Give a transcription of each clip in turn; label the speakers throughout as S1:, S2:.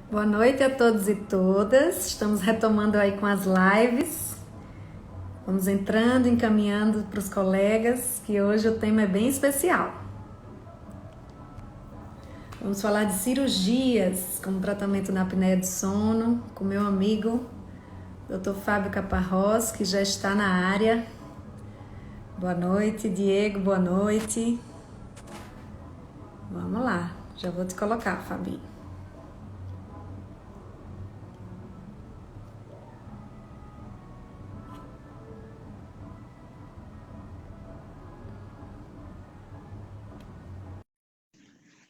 S1: Boa noite a todos e todas. Estamos retomando aí com as lives. Vamos entrando, encaminhando para os colegas, que hoje o tema é bem especial. Vamos falar de cirurgias como tratamento na apneia do sono, com meu amigo Dr. Fábio Caparrós, que já está na área. Boa noite, Diego, boa noite. Vamos lá, já vou te colocar, Fabinho.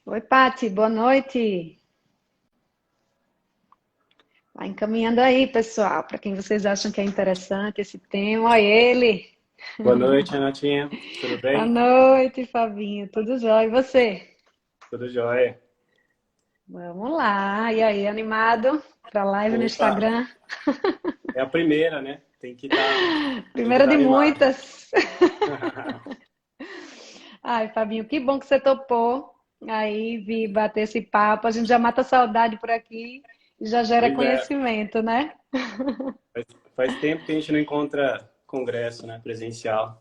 S1: Oi, Pati, boa noite. Vai encaminhando aí, pessoal, para quem vocês acham que é interessante esse tema. Olha ele.
S2: Boa noite, Renatinha. Tudo
S1: Boa
S2: bem?
S1: noite, Fabinho. Tudo jóia? E você?
S2: Tudo jóia.
S1: Vamos lá. E aí, animado para live no
S2: Opa,
S1: Instagram?
S2: é a primeira, né? Tem que
S1: Primeira
S2: estar
S1: de
S2: animado.
S1: muitas. Ai, Fabinho, que bom que você topou. Aí, vi bater esse papo. A gente já mata a saudade por aqui e já gera
S2: Pois é,
S1: conhecimento, né?
S2: faz, faz tempo que a gente não encontra congresso, né, presencial.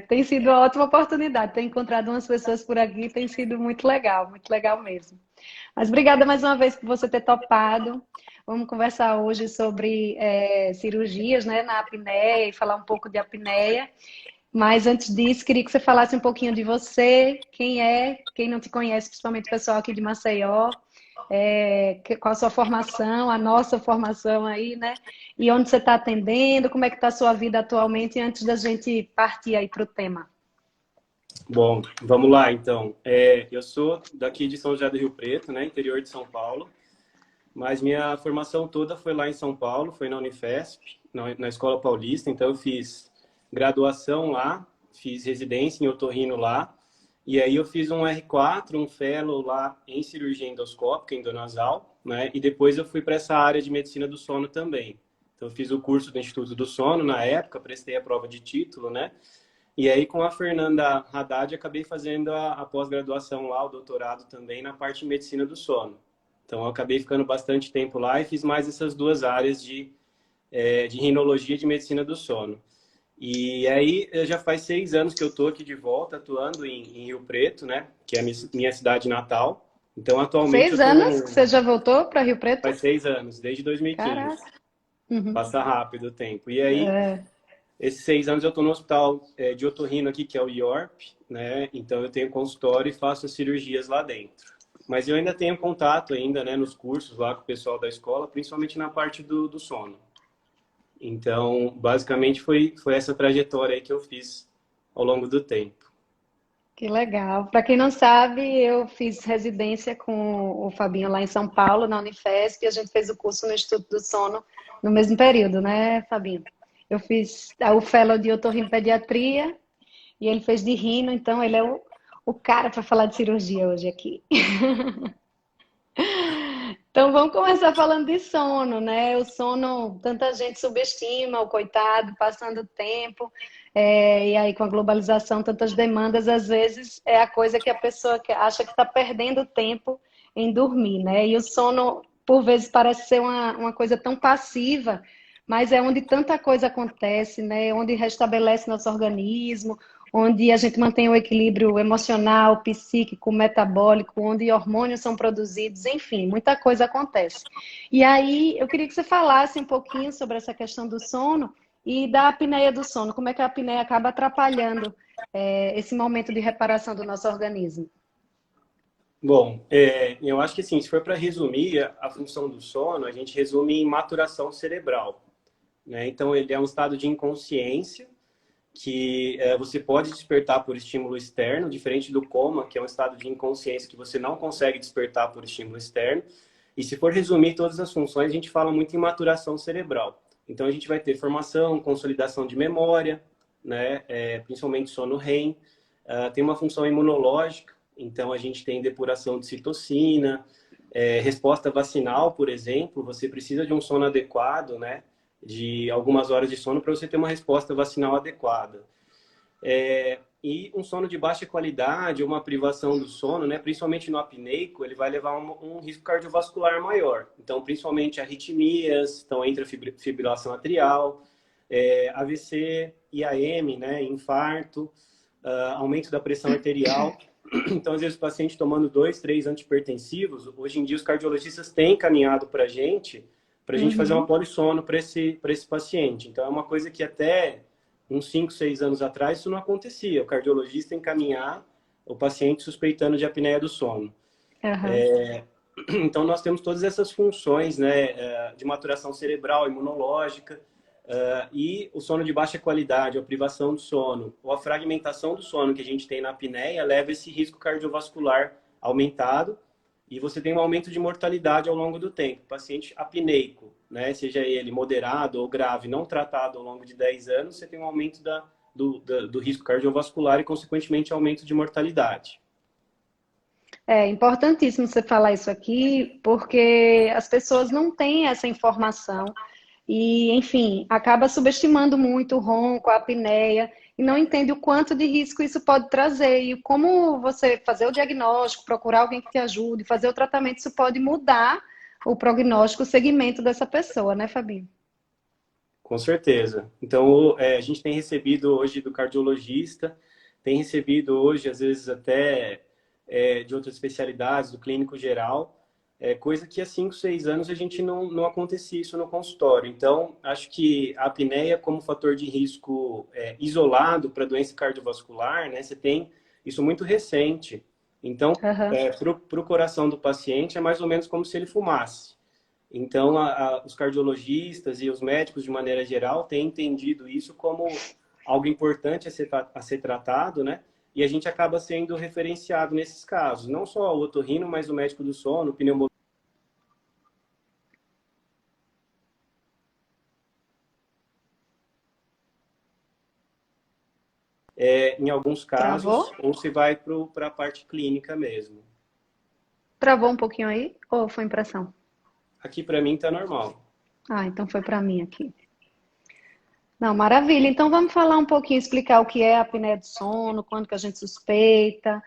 S1: Tem sido uma ótima oportunidade. Ter encontrado umas pessoas por aqui tem sido muito legal mesmo. Mas obrigada mais uma vez por você ter topado. Vamos conversar hoje sobre cirurgias, né, na apneia e falar um pouco de apneia. Mas antes disso, queria que você falasse um pouquinho de você, quem é, quem não te conhece, principalmente o pessoal aqui de Maceió, qual a sua formação, a nossa formação aí, né? E onde você está atendendo, como é que está a sua vida atualmente, antes da gente partir aí para o tema.
S2: Bom, vamos lá, então. Eu sou daqui de São José do Rio Preto, né, interior de São Paulo, mas minha formação toda foi lá em São Paulo, foi na Unifesp, na Escola Paulista, então eu fiz graduação lá, fiz residência em otorrino lá, e aí eu fiz um R4, um fellow lá em cirurgia endoscópica, endonasal, né? E depois eu fui para essa área de medicina do sono também. Então eu fiz o curso do Instituto do Sono na época, prestei a prova de título, né? E aí com a Fernanda Haddad acabei fazendo a pós-graduação lá, o doutorado também na parte de medicina do sono. Então eu acabei ficando bastante tempo lá e fiz mais essas duas áreas de rinologia e de medicina do sono. E aí, já faz 6 anos que eu estou aqui de volta, atuando em Rio Preto, né? Que é a minha cidade natal. Então, atualmente, eu
S1: Seis
S2: estou
S1: anos que
S2: no...
S1: você já voltou para Rio Preto?
S2: Faz 6 anos, desde 2015.
S1: Caraca. Uhum.
S2: Passa rápido o tempo. E aí, esses 6 anos eu estou no hospital de otorrino aqui, que é o IORP, né? Então, eu tenho consultório e faço as cirurgias lá dentro. Mas eu ainda tenho contato ainda, né, nos cursos lá com o pessoal da escola, principalmente na parte do sono. Então, basicamente, foi essa trajetória aí que eu fiz ao longo do tempo.
S1: Que legal. Para quem não sabe, eu fiz residência com o Fabinho lá em São Paulo, na Unifesp, e a gente fez o curso no Instituto do Sono no mesmo período, né, Fabinho? Eu fiz o fellow de otorrinopediatria e ele fez de rino, então ele é o cara para falar de cirurgia hoje aqui. Então vamos começar falando de sono, né? O sono, tanta gente subestima, o coitado, passando o tempo, e aí com a globalização, tantas demandas, às vezes é a coisa que a pessoa acha que está perdendo tempo em dormir, né? E o sono, por vezes, parece ser uma coisa tão passiva, mas é onde tanta coisa acontece, né? Onde restabelece nosso organismo, onde a gente mantém o equilíbrio emocional, psíquico, metabólico, onde hormônios são produzidos, enfim, muita coisa acontece. E aí, eu queria que você falasse um pouquinho sobre essa questão do sono e da apneia do sono, como é que a apneia acaba atrapalhando esse momento de reparação do nosso organismo.
S2: Bom, eu acho que assim, se for para resumir a função do sono, a gente resume em maturação cerebral, né? Então, ele é um estado de inconsciência que você pode despertar por estímulo externo, diferente do coma, que é um estado de inconsciência que você não consegue despertar por estímulo externo. E se for resumir todas as funções, a gente fala muito em maturação cerebral. Então, a gente vai ter formação, consolidação de memória, né? Principalmente sono REM. Tem uma função imunológica, então a gente tem depuração de citocina, resposta vacinal, por exemplo, você precisa de um sono adequado, né? De algumas horas de sono para você ter uma resposta vacinal adequada. E um sono de baixa qualidade, uma privação do sono, né, principalmente no apneico, ele vai levar um risco cardiovascular maior. Então, principalmente arritmias, então entra fibrilação atrial, AVC, IAM, né, infarto, aumento da pressão arterial. Então, às vezes, o paciente tomando 2, 3 antihipertensivos, hoje em dia os cardiologistas têm encaminhado para a gente fazer uma polissono para esse paciente. Então, é uma coisa que até uns 5, 6 anos atrás isso não acontecia. O cardiologista encaminhar o paciente suspeitando de apneia do sono. Então, nós temos todas essas funções, né, de maturação cerebral, imunológica, e o sono de baixa qualidade, a privação do sono, ou a fragmentação do sono que a gente tem na apneia, leva esse risco cardiovascular aumentado, e você tem um aumento de mortalidade ao longo do tempo. O paciente apneico, né, seja ele moderado ou grave, não tratado ao longo de 10 anos, você tem um aumento do risco cardiovascular e, consequentemente, aumento de mortalidade.
S1: É importantíssimo você falar isso aqui, porque as pessoas não têm essa informação e, enfim, acaba subestimando muito o ronco, a apneia, e não entende o quanto de risco isso pode trazer e como você fazer o diagnóstico, procurar alguém que te ajude, fazer o tratamento, isso pode mudar o prognóstico, o segmento dessa pessoa, né, Fabinho?
S2: Com certeza. Então, a gente tem recebido hoje do cardiologista, tem recebido hoje, às vezes, até de outras especialidades, do clínico geral, coisa que há 5, 6 anos a gente não acontecia isso no consultório. Então, acho que a apneia como fator de risco isolado para doença cardiovascular, né, você tem isso muito recente. Então, para o coração do paciente é mais ou menos como se ele fumasse. Então, os cardiologistas e os médicos, de maneira geral, têm entendido isso como algo importante a ser tratado, né? E a gente acaba sendo referenciado nesses casos. Não só o otorrino, mas o médico do sono, o pneumologista. Em alguns casos,
S1: Travou?
S2: ou se vai para a parte clínica mesmo.
S1: Travou um pouquinho aí? Ou foi impressão?
S2: Aqui, para mim, está normal.
S1: Ah, então foi para mim aqui. Não, maravilha. Então vamos falar um pouquinho, explicar o que é a apneia do sono, quando que a gente suspeita,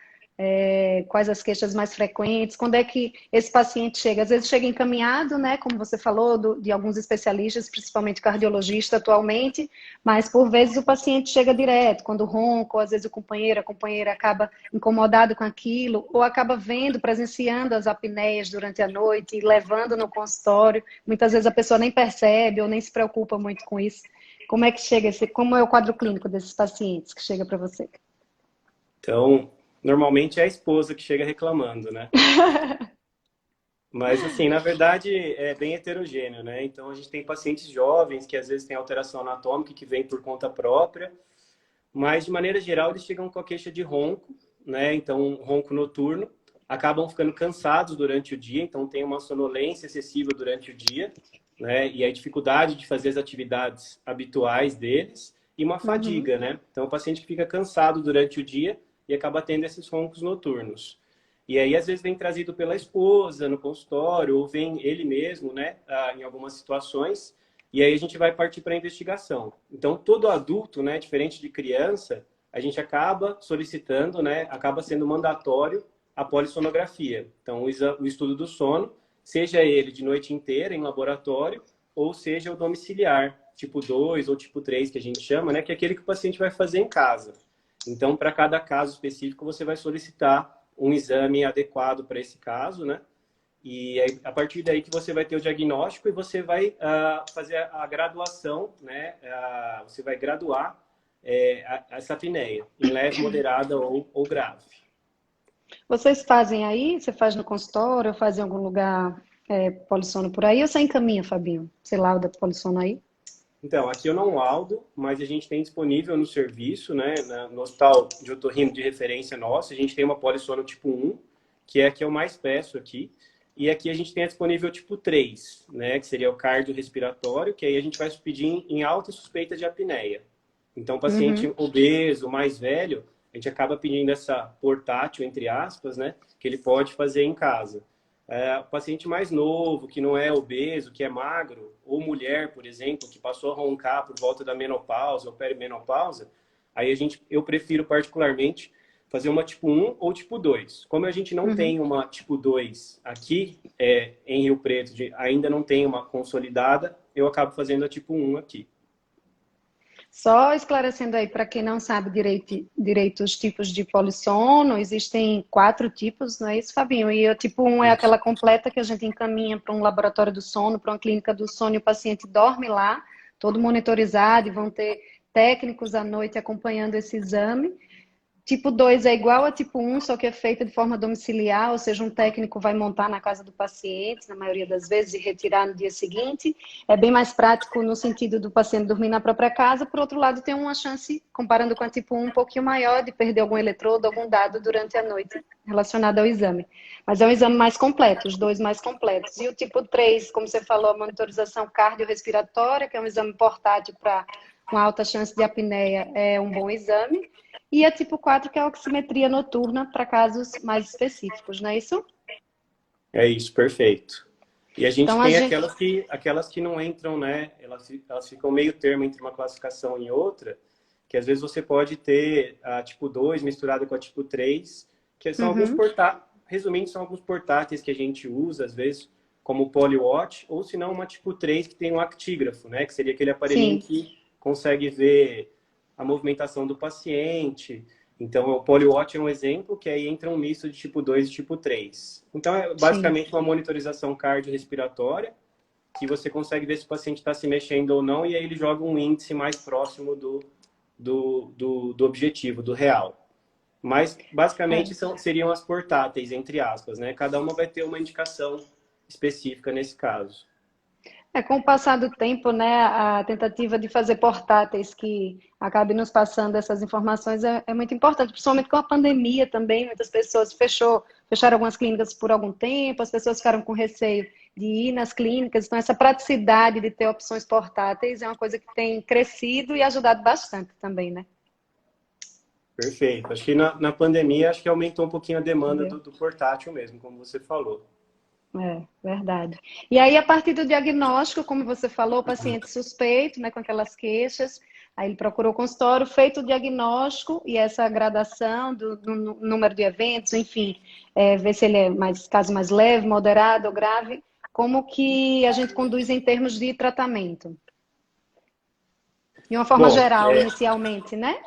S1: quais as queixas mais frequentes, quando é que esse paciente chega. Às vezes chega encaminhado, né, como você falou, de alguns especialistas, principalmente cardiologista atualmente, mas por vezes o paciente chega direto, quando ronca, ou às vezes o companheiro, a companheira acaba incomodado com aquilo, ou acaba vendo, presenciando as apneias durante a noite e levando no consultório. Muitas vezes a pessoa nem percebe ou nem se preocupa muito com isso. Como é que chega como é o quadro clínico desses pacientes que chega para você?
S2: Então, normalmente é a esposa que chega reclamando, né? Mas, assim, na verdade, é bem heterogêneo, né? Então, a gente tem pacientes jovens que às vezes têm alteração anatômica que vem por conta própria, mas, de maneira geral, eles chegam com a queixa de ronco, né? Então, ronco noturno, acabam ficando cansados durante o dia, então tem uma sonolência excessiva durante o dia, né? E a dificuldade de fazer as atividades habituais deles e uma fadiga, né? Então, o paciente fica cansado durante o dia e acaba tendo esses roncos noturnos. E aí, às vezes, vem trazido pela esposa no consultório, ou vem ele mesmo, né, em algumas situações, e aí a gente vai partir para a investigação. Então, todo adulto, né, diferente de criança, a gente acaba solicitando, né, acaba sendo mandatório a polissonografia. Então, o estudo do sono, seja ele de noite inteira em laboratório, ou seja o domiciliar, tipo 2 ou tipo 3, que a gente chama, né, que é aquele que o paciente vai fazer em casa. Então, para cada caso específico, você vai solicitar um exame adequado para esse caso, né? E aí, a partir daí que você vai ter o diagnóstico e você vai fazer a graduação, né? Você vai graduar essa apneia em leve, moderada ou grave.
S1: Vocês fazem aí? Você faz no consultório, faz em algum lugar polissono por aí? Ou você encaminha, Fabinho? Você lauda polissono aí?
S2: Então, aqui eu não laudo, mas a gente tem disponível no serviço, né, no hospital de otorrino de referência nosso, a gente tem uma polissono tipo 1, que é a que eu mais peço aqui, e aqui a gente tem a disponível tipo 3, né, que seria o cardiorrespiratório, que aí a gente vai pedir em alta suspeita de apneia. Então, paciente obeso, mais velho, a gente acaba pedindo essa portátil, entre aspas, né, que ele pode fazer em casa. O paciente mais novo, que não é obeso, que é magro, ou mulher, por exemplo, que passou a roncar por volta da menopausa ou perimenopausa, eu prefiro particularmente fazer uma tipo 1 ou tipo 2. Como a gente não tem uma tipo 2 aqui em Rio Preto, ainda não tem uma consolidada, eu acabo fazendo a tipo 1 aqui.
S1: Só esclarecendo aí, para quem não sabe direito os tipos de polissono, existem 4 tipos, não é isso, Fabinho? E o tipo 1 é
S2: Isso.
S1: aquela completa que a gente encaminha para um laboratório do sono, para uma clínica do sono, e o paciente dorme lá, todo monitorizado, e vão ter técnicos à noite acompanhando esse exame. Tipo 2 é igual a tipo 1, só que é feita de forma domiciliar, ou seja, um técnico vai montar na casa do paciente, na maioria das vezes, e retirar no dia seguinte. É bem mais prático no sentido do paciente dormir na própria casa. Por outro lado, tem uma chance, comparando com a tipo 1, um pouquinho maior de perder algum eletrodo, algum dado durante a noite relacionado ao exame. Mas é um exame mais completo, os 2 mais completos. E o tipo 3, como você falou, a monitorização cardiorrespiratória, que é um exame portátil para uma alta chance de apneia, é um bom exame. E a tipo 4, que é a oximetria noturna para casos mais específicos, não é isso?
S2: É isso, perfeito. E a gente
S1: Então, a
S2: tem
S1: gente...
S2: aquelas que não entram, né? Elas ficam meio termo entre uma classificação e outra, que às vezes você pode ter a tipo 2 misturada com a tipo 3, que são alguns
S1: Uhum,
S2: portáteis, resumindo, são alguns portáteis que a gente usa, às vezes, como o Polywatch, ou se não, uma tipo 3 que tem um actígrafo, né? Que seria aquele aparelhinho
S1: sim,
S2: que consegue ver a movimentação do paciente. Então, o Polywatch é um exemplo, que aí entra um misto de tipo 2 e tipo 3. Então, é
S1: sim.
S2: basicamente uma monitorização cardiorrespiratória, que você consegue ver se o paciente está se mexendo ou não, e aí ele joga um índice mais próximo do objetivo, do real. Mas, basicamente,
S1: É.
S2: seriam as portáteis, entre aspas, né? Cada uma vai ter uma indicação específica nesse caso.
S1: Com o passar do tempo, né, a tentativa de fazer portáteis que acabe nos passando essas informações é muito importante, principalmente com a pandemia também, muitas pessoas fecharam algumas clínicas por algum tempo, as pessoas ficaram com receio de ir nas clínicas, então essa praticidade de ter opções portáteis é uma coisa que tem crescido e ajudado bastante também, né?
S2: Perfeito. Acho que na pandemia, acho que aumentou um pouquinho a demanda
S1: Entendeu?
S2: do portátil mesmo, como você falou.
S1: É, verdade. E aí, a partir do diagnóstico, como você falou, o paciente suspeito, né, com aquelas queixas, aí ele procurou o consultório, feito o diagnóstico e essa gradação do número de eventos, enfim, ver se ele é caso mais leve, moderado ou grave, como que a gente conduz em termos de tratamento? De uma forma
S2: Bom,
S1: geral, inicialmente, né?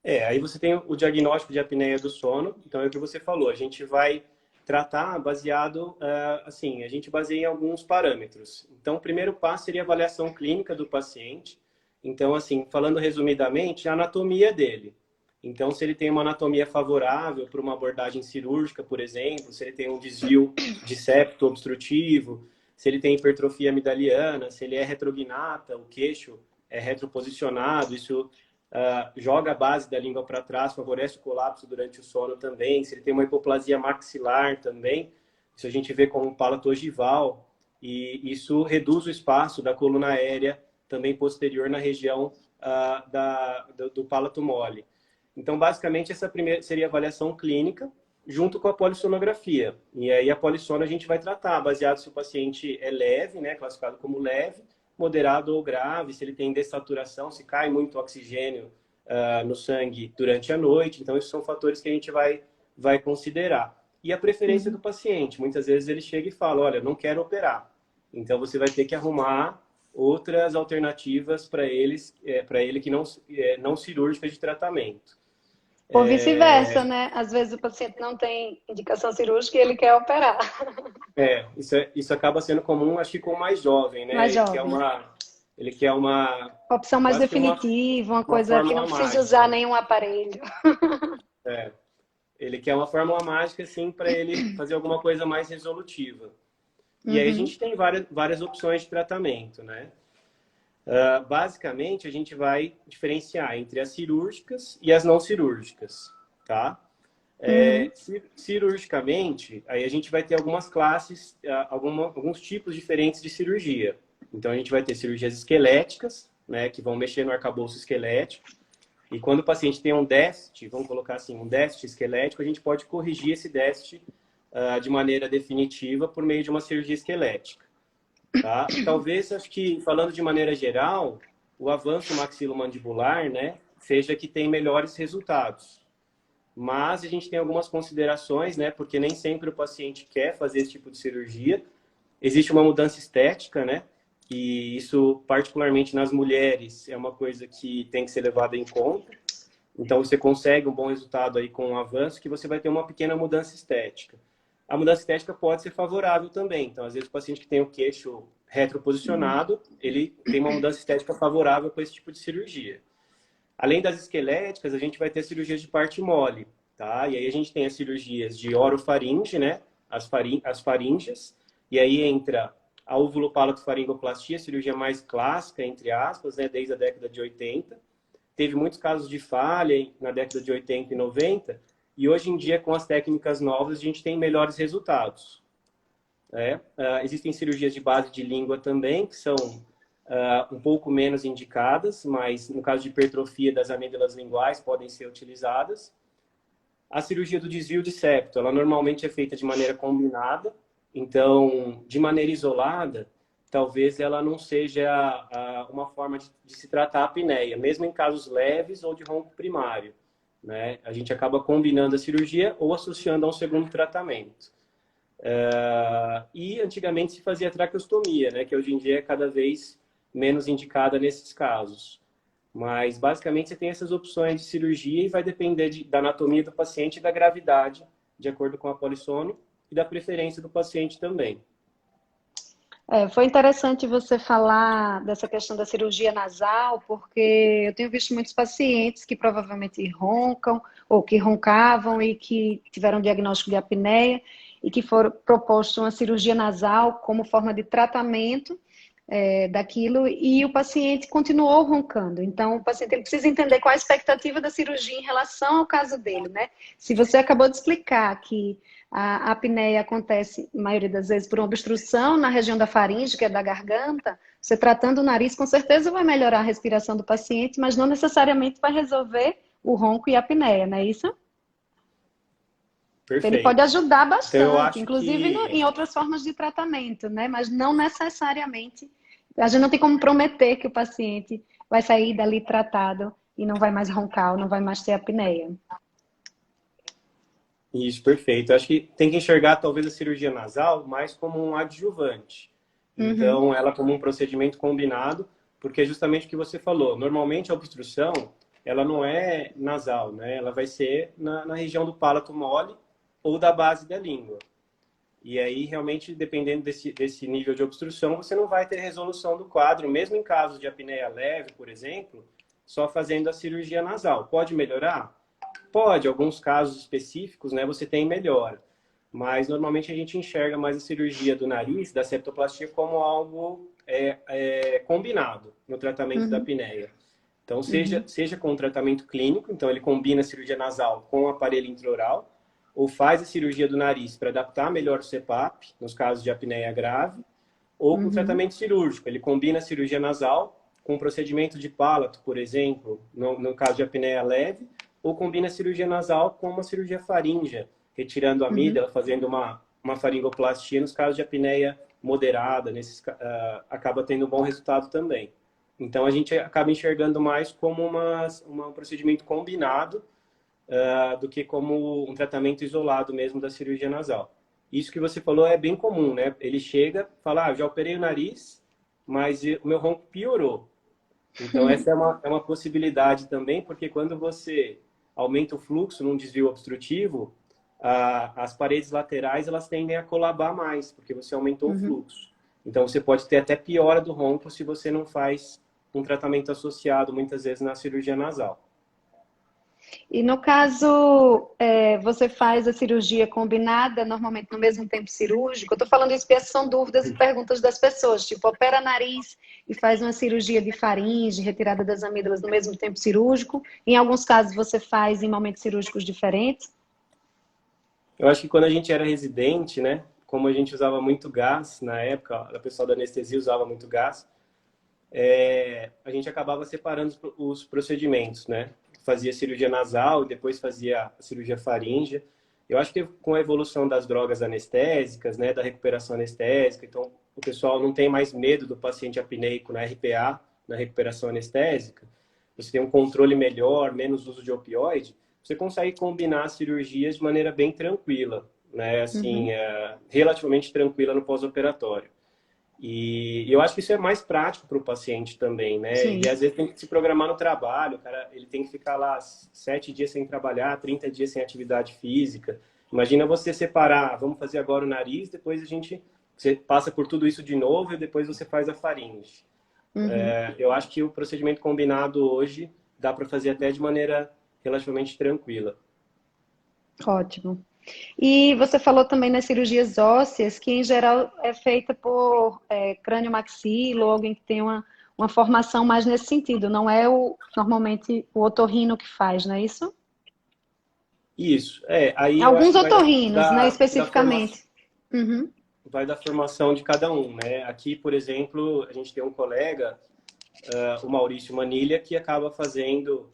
S2: aí você tem o diagnóstico de apneia do sono, então é o que você falou, a gente vai tratar baseado, assim, a gente baseia em alguns parâmetros. Então, o primeiro passo seria a avaliação clínica do paciente. Então, assim, falando resumidamente, a anatomia dele. Então, se ele tem uma anatomia favorável para uma abordagem cirúrgica, por exemplo, se ele tem um desvio de septo obstrutivo, se ele tem hipertrofia amidaliana, se ele é retrognata, o queixo é retroposicionado, isso joga a base da língua para trás, favorece o colapso durante o sono também. Se ele tem uma hipoplasia maxilar também, isso a gente vê como um palato ogival, e isso reduz o espaço da coluna aérea também posterior na região do palato mole. Então, basicamente, essa primeira seria a avaliação clínica, junto com a polissonografia. E aí a polissono a gente vai tratar, baseado se o paciente é leve, né, classificado como leve, moderado ou grave, se ele tem dessaturação, se cai muito oxigênio no sangue durante a noite. Então, esses são fatores que a gente vai considerar. E a preferência do
S1: Uhum.
S2: paciente. Muitas vezes ele chega e fala, olha, não quero operar. Então, você vai ter que arrumar outras alternativas para ele que não cirúrgicas de tratamento.
S1: Ou vice-versa, né? Às vezes o paciente não tem indicação cirúrgica e ele quer operar.
S2: Isso acaba sendo comum, acho que com o mais jovem, né?
S1: Mais jovem.
S2: Ele quer uma,
S1: Opção mais
S2: quase que
S1: definitiva, uma
S2: uma
S1: coisa que não
S2: fórmula
S1: precisa
S2: mágica,
S1: usar
S2: né?
S1: nenhum aparelho.
S2: É, ele quer uma fórmula mágica, assim, para ele fazer alguma coisa mais resolutiva. E aí a
S1: Uhum,
S2: gente tem várias opções de tratamento, né? Basicamente, a gente vai diferenciar entre as cirúrgicas e as não cirúrgicas, tá?
S1: uhum,
S2: Cirurgicamente, aí a gente vai ter algumas classes, alguns tipos diferentes de cirurgia. Então, a gente vai ter cirurgias esqueléticas, né, que vão mexer no arcabouço esquelético. E quando o paciente tem um déficit, vamos colocar assim, um déficit esquelético, a gente pode corrigir esse déficit de maneira definitiva por meio de uma cirurgia esquelética. Tá? Talvez, acho que, falando de maneira geral, o avanço maxilomandibular, né, seja que tem melhores resultados. Mas a gente tem algumas considerações, né? Porque nem sempre o paciente quer fazer esse tipo de cirurgia. Existe uma mudança estética, né? E isso, particularmente nas mulheres, é uma coisa que tem que ser levada em conta. Então, você consegue um bom resultado aí com o avanço, que você vai ter uma pequena mudança estética. A mudança estética pode ser favorável também. Então, às vezes, o paciente que tem o queixo retroposicionado, ele tem uma mudança estética favorável com esse tipo de cirurgia. Além das esqueléticas, a gente vai ter cirurgias de parte mole, tá? E aí a gente tem as cirurgias de orofaringe, né? As faríngeas. E aí entra a uvulopalatofaringoplastia, cirurgia mais clássica, entre aspas, né? Desde a década de 80. Teve muitos casos de falha na década de 80 e 90. E hoje em dia, com as técnicas novas, a gente tem melhores resultados. Existem cirurgias de base de língua também, que são um pouco menos indicadas, mas no caso de hipertrofia das amígdalas linguais podem ser utilizadas. A cirurgia do desvio de septo, ela normalmente é feita de maneira combinada, então, de maneira isolada, talvez ela não seja uma forma de se tratar a apneia, mesmo em casos leves ou de ronco primário, né? A gente acaba combinando a cirurgia ou associando a um segundo tratamento. E antigamente se fazia traqueostomia, né? Que hoje em dia é cada vez menos indicada nesses casos. Mas, basicamente, você tem essas opções de cirurgia e vai depender da anatomia do paciente e da gravidade, de acordo com a polissono, e da preferência do paciente também.
S1: Foi interessante você falar dessa questão da cirurgia nasal, porque eu tenho visto muitos pacientes que provavelmente roncam, ou que roncavam e que tiveram diagnóstico de apneia, e que foram propostos uma cirurgia nasal como forma de tratamento daquilo, e o paciente continuou roncando. Então, o paciente ele precisa entender qual a expectativa da cirurgia em relação ao caso dele, né? Se você acabou de explicar que a apneia acontece, na maioria das vezes, por uma obstrução na região da faringe, que é da garganta, você tratando o nariz, com certeza vai melhorar a respiração do paciente, mas não necessariamente vai resolver o ronco e a apneia, não é isso?
S2: Perfeito.
S1: Ele pode ajudar
S2: Então, eu
S1: bastante,
S2: acho
S1: inclusive
S2: que...
S1: em outras formas de tratamento, né? Mas não necessariamente. A gente não tem como prometer que o paciente vai sair dali tratado e não vai mais roncar ou não vai mais ter apneia.
S2: Isso, perfeito. Eu acho que tem que enxergar talvez a cirurgia nasal mais como um adjuvante. Então, ela como um procedimento combinado, porque é justamente o que você falou. Normalmente a obstrução, ela não é nasal, né? Ela vai ser na região do palato mole ou da base da língua. E aí, realmente, dependendo desse nível de obstrução, você não vai ter resolução do quadro, mesmo em casos de apneia leve, por exemplo, só fazendo a cirurgia nasal. Pode melhorar? Pode, alguns casos específicos, né, você tem melhora. Mas, normalmente, a gente enxerga mais a cirurgia do nariz, da septoplastia, como algo combinado no tratamento da apneia. Então, seja com um tratamento clínico, então ele combina a cirurgia nasal com o aparelho intraoral, ou faz a cirurgia do nariz para adaptar melhor o CPAP, nos casos de apneia grave, ou com tratamento cirúrgico. Ele combina a cirurgia nasal com um procedimento de palato, por exemplo, no caso de apneia leve, ou combina a cirurgia nasal com uma cirurgia faríngea, retirando a amígdala, fazendo uma faringoplastia nos casos de apneia moderada, acaba tendo um bom resultado também. Então, a gente acaba enxergando mais como um procedimento combinado do que como um tratamento isolado mesmo da cirurgia nasal. Isso que você falou é bem comum, né? Ele chega, fala, já operei o nariz, mas o meu ronco piorou. Então, essa é uma possibilidade também, porque quando você aumenta o fluxo num desvio obstrutivo, as paredes laterais elas tendem a colabar mais, porque você aumentou o fluxo. Então, você pode ter até piora do ronco se você não faz um tratamento associado, muitas vezes, na cirurgia nasal.
S1: E no caso, você faz a cirurgia combinada, normalmente no mesmo tempo cirúrgico? Eu estou falando isso porque são dúvidas e perguntas das pessoas, tipo, opera nariz e faz uma cirurgia de faringe, retirada das amígdalas no mesmo tempo cirúrgico. Em alguns casos você faz em momentos cirúrgicos diferentes?
S2: Eu acho que quando a gente era residente, né, como a gente usava muito gás na época, a pessoa da anestesia usava muito gás, a gente acabava separando os procedimentos, né? Fazia cirurgia nasal e depois fazia a cirurgia faríngea. Eu acho que com a evolução das drogas anestésicas, né, da recuperação anestésica, então o pessoal não tem mais medo do paciente apneico na RPA, na recuperação anestésica. você tem um controle melhor, menos uso de opioide, você consegue combinar as cirurgias de maneira bem tranquila, né? Assim, relativamente tranquila no pós-operatório. E eu acho que isso é mais prático para o paciente também, né?
S1: Sim.
S2: Ele às vezes tem que se programar no trabalho, cara, ele tem que ficar lá 7 dias sem trabalhar, 30 dias sem atividade física. Imagina você separar, vamos fazer agora o nariz, depois você passa por tudo isso de novo e depois você faz a faringe. Eu acho que o procedimento combinado hoje dá para fazer até de maneira relativamente tranquila.
S1: Ótimo. E você falou também nas cirurgias ósseas, que em geral é feita por crânio-maxilo, ou alguém que tem uma formação mais nesse sentido. Não é normalmente o otorrino que faz, não é isso?
S2: Isso, aí eu acho
S1: Alguns
S2: que vai
S1: otorrinos, né,
S2: da formação.
S1: especificamente. Uhum.
S2: Vai da formação de cada um, né? Aqui, por exemplo, a gente tem um colega, o Maurício Manilha, que acaba fazendo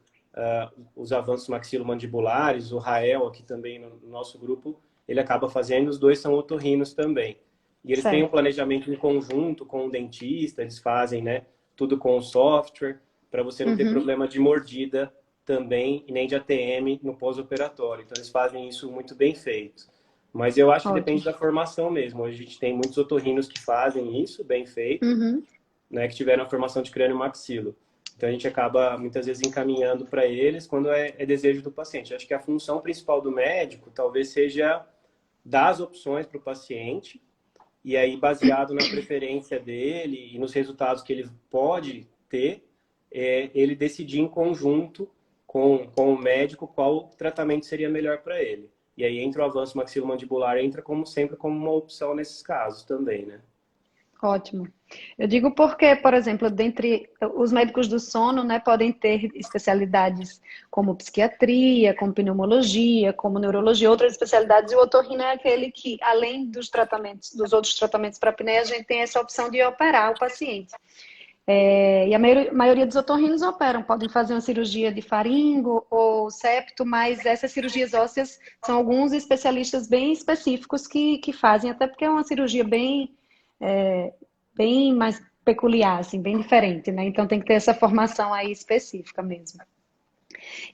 S2: os avanços maxilomandibulares, o Rael, aqui também no nosso grupo, ele acaba fazendo, os dois são otorrinos também. E eles têm um
S1: Certo.
S2: planejamento em conjunto com o dentista, eles fazem, né, tudo com o software, para você não ter
S1: Uhum.
S2: problema de mordida também, e nem de ATM no pós-operatório. Então, eles fazem isso muito bem feito. Mas eu acho que
S1: Ótimo.
S2: depende da formação mesmo. Hoje a gente tem muitos otorrinos que fazem isso bem feito,
S1: Uhum.
S2: né, que tiveram a formação de crânio maxilo. Então a gente acaba muitas vezes encaminhando para eles quando é desejo do paciente. Acho que a função principal do médico talvez seja dar as opções para o paciente e aí baseado na preferência dele e nos resultados que ele pode ter, ele decidir em conjunto com o médico qual tratamento seria melhor para ele. E aí entra o avanço maxilomandibular, entra como sempre como uma opção nesses casos também, né?
S1: Ótimo. Eu digo porque, por exemplo, dentre os médicos do sono, né, podem ter especialidades como psiquiatria, como pneumologia, como neurologia, outras especialidades, e o otorrino é aquele que, além dos tratamentos, dos outros tratamentos para apneia, a gente tem essa opção de operar o paciente. E a maioria dos otorrinos operam, podem fazer uma cirurgia de faringo ou septo, mas essas cirurgias ósseas são alguns especialistas bem específicos que fazem, até porque é uma cirurgia bem mais peculiar, assim, bem diferente, né? Então tem que ter essa formação aí específica mesmo.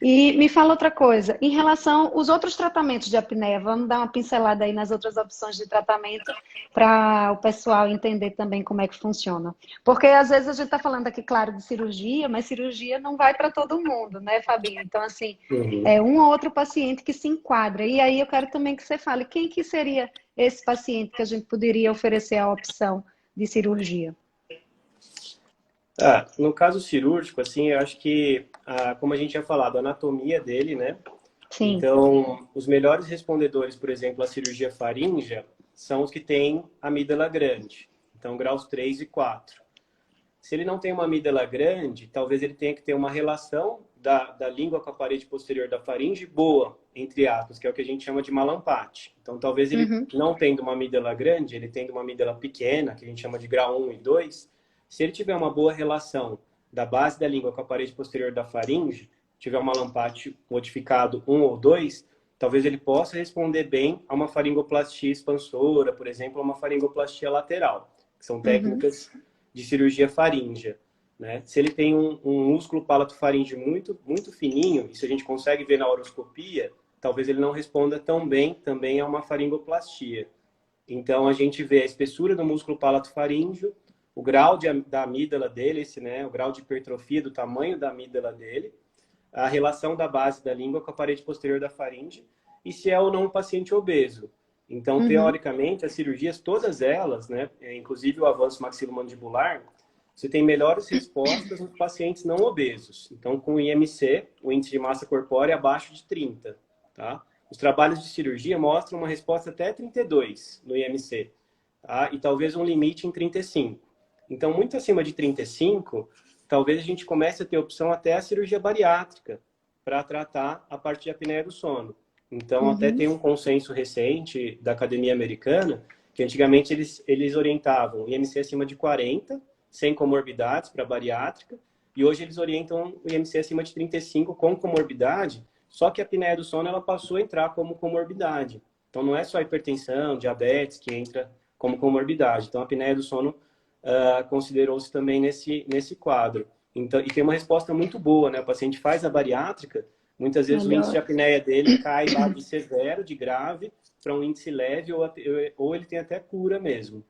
S1: E me fala outra coisa, em relação aos outros tratamentos de apneia, vamos dar uma pincelada aí nas outras opções de tratamento para o pessoal entender também como é que funciona. Porque às vezes a gente está falando aqui, claro, de cirurgia, mas cirurgia não vai para todo mundo, né, Fabinho? Então, assim,
S2: Uhum.
S1: é um ou outro paciente que se enquadra. E aí eu quero também que você fale quem que seria esse paciente que a gente poderia oferecer a opção de cirurgia.
S2: No caso cirúrgico, assim, eu acho que, como a gente tinha falado, a anatomia dele, né?
S1: Sim.
S2: Então, os melhores respondedores, por exemplo, à cirurgia faríngea, são os que têm amígdala grande. Então, graus 3 e 4. Se ele não tem uma amígdala grande, talvez ele tenha que ter uma relação da língua com a parede posterior da faringe boa, entre aspas, que é o que a gente chama de malampate. Então, talvez ele
S1: Uhum.
S2: não tendo uma amígdala grande, ele tendo uma amígdala pequena, que a gente chama de grau 1 e 2, se ele tiver uma boa relação da base da língua com a parede posterior da faringe, tiver um malampate modificado 1 ou 2, talvez ele possa responder bem a uma faringoplastia expansora, por exemplo, a uma faringoplastia lateral, que são
S1: Uhum.
S2: técnicas de cirurgia faríngea, né? Se ele tem um músculo palato-faríngeo muito, muito fininho, e se a gente consegue ver na horoscopia, talvez ele não responda tão bem também a uma faringoplastia. Então, a gente vê a espessura do músculo palato-faríngeo, o grau da amígdala dele, né, o grau de hipertrofia do tamanho da amígdala dele, a relação da base da língua com a parede posterior da faringe e se é ou não um paciente obeso. Então,
S1: Uhum.
S2: teoricamente, as cirurgias, todas elas, né, inclusive o avanço maxilomandibular, você tem melhores respostas nos pacientes não obesos. Então, com o IMC, o índice de massa corpórea abaixo de 30, tá? Os trabalhos de cirurgia mostram uma resposta até 32 no IMC, tá? E talvez um limite em 35. Então, muito acima de 35, talvez a gente comece a ter opção até a cirurgia bariátrica para tratar a parte de apneia do sono. Então, até
S1: Uhum.
S2: tem um consenso recente da Academia Americana que antigamente eles orientavam IMC acima de 40, sem comorbidades para bariátrica, e hoje eles orientam o IMC acima de 35 com comorbidade, só que a apneia do sono ela passou a entrar como comorbidade. Então, não é só hipertensão, diabetes que entra como comorbidade. Então, a apneia do sono considerou-se também nesse quadro. Então, e tem uma resposta muito boa, né? O paciente faz a bariátrica, muitas vezes o índice de
S1: Melhor.
S2: apneia dele cai lá de severo, de grave, para um índice leve, ou ele tem até cura mesmo.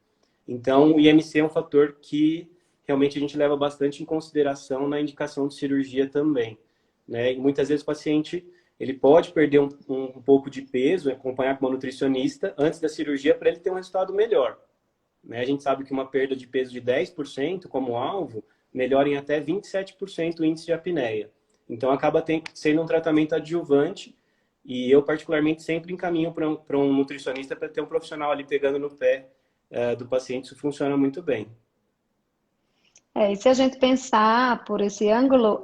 S2: Então, o IMC é um fator que realmente a gente leva bastante em consideração na indicação de cirurgia também, né? E muitas vezes o paciente ele pode perder um pouco de peso, acompanhar com uma nutricionista antes da cirurgia para ele ter um resultado melhor, né? A gente sabe que uma perda de peso de 10% como alvo melhora em até 27% o índice de apneia. Então, acaba sendo um tratamento adjuvante e eu, particularmente, sempre encaminho para um nutricionista para ter um profissional ali pegando no pé do paciente. Isso funciona muito bem.
S1: E se a gente pensar por esse ângulo,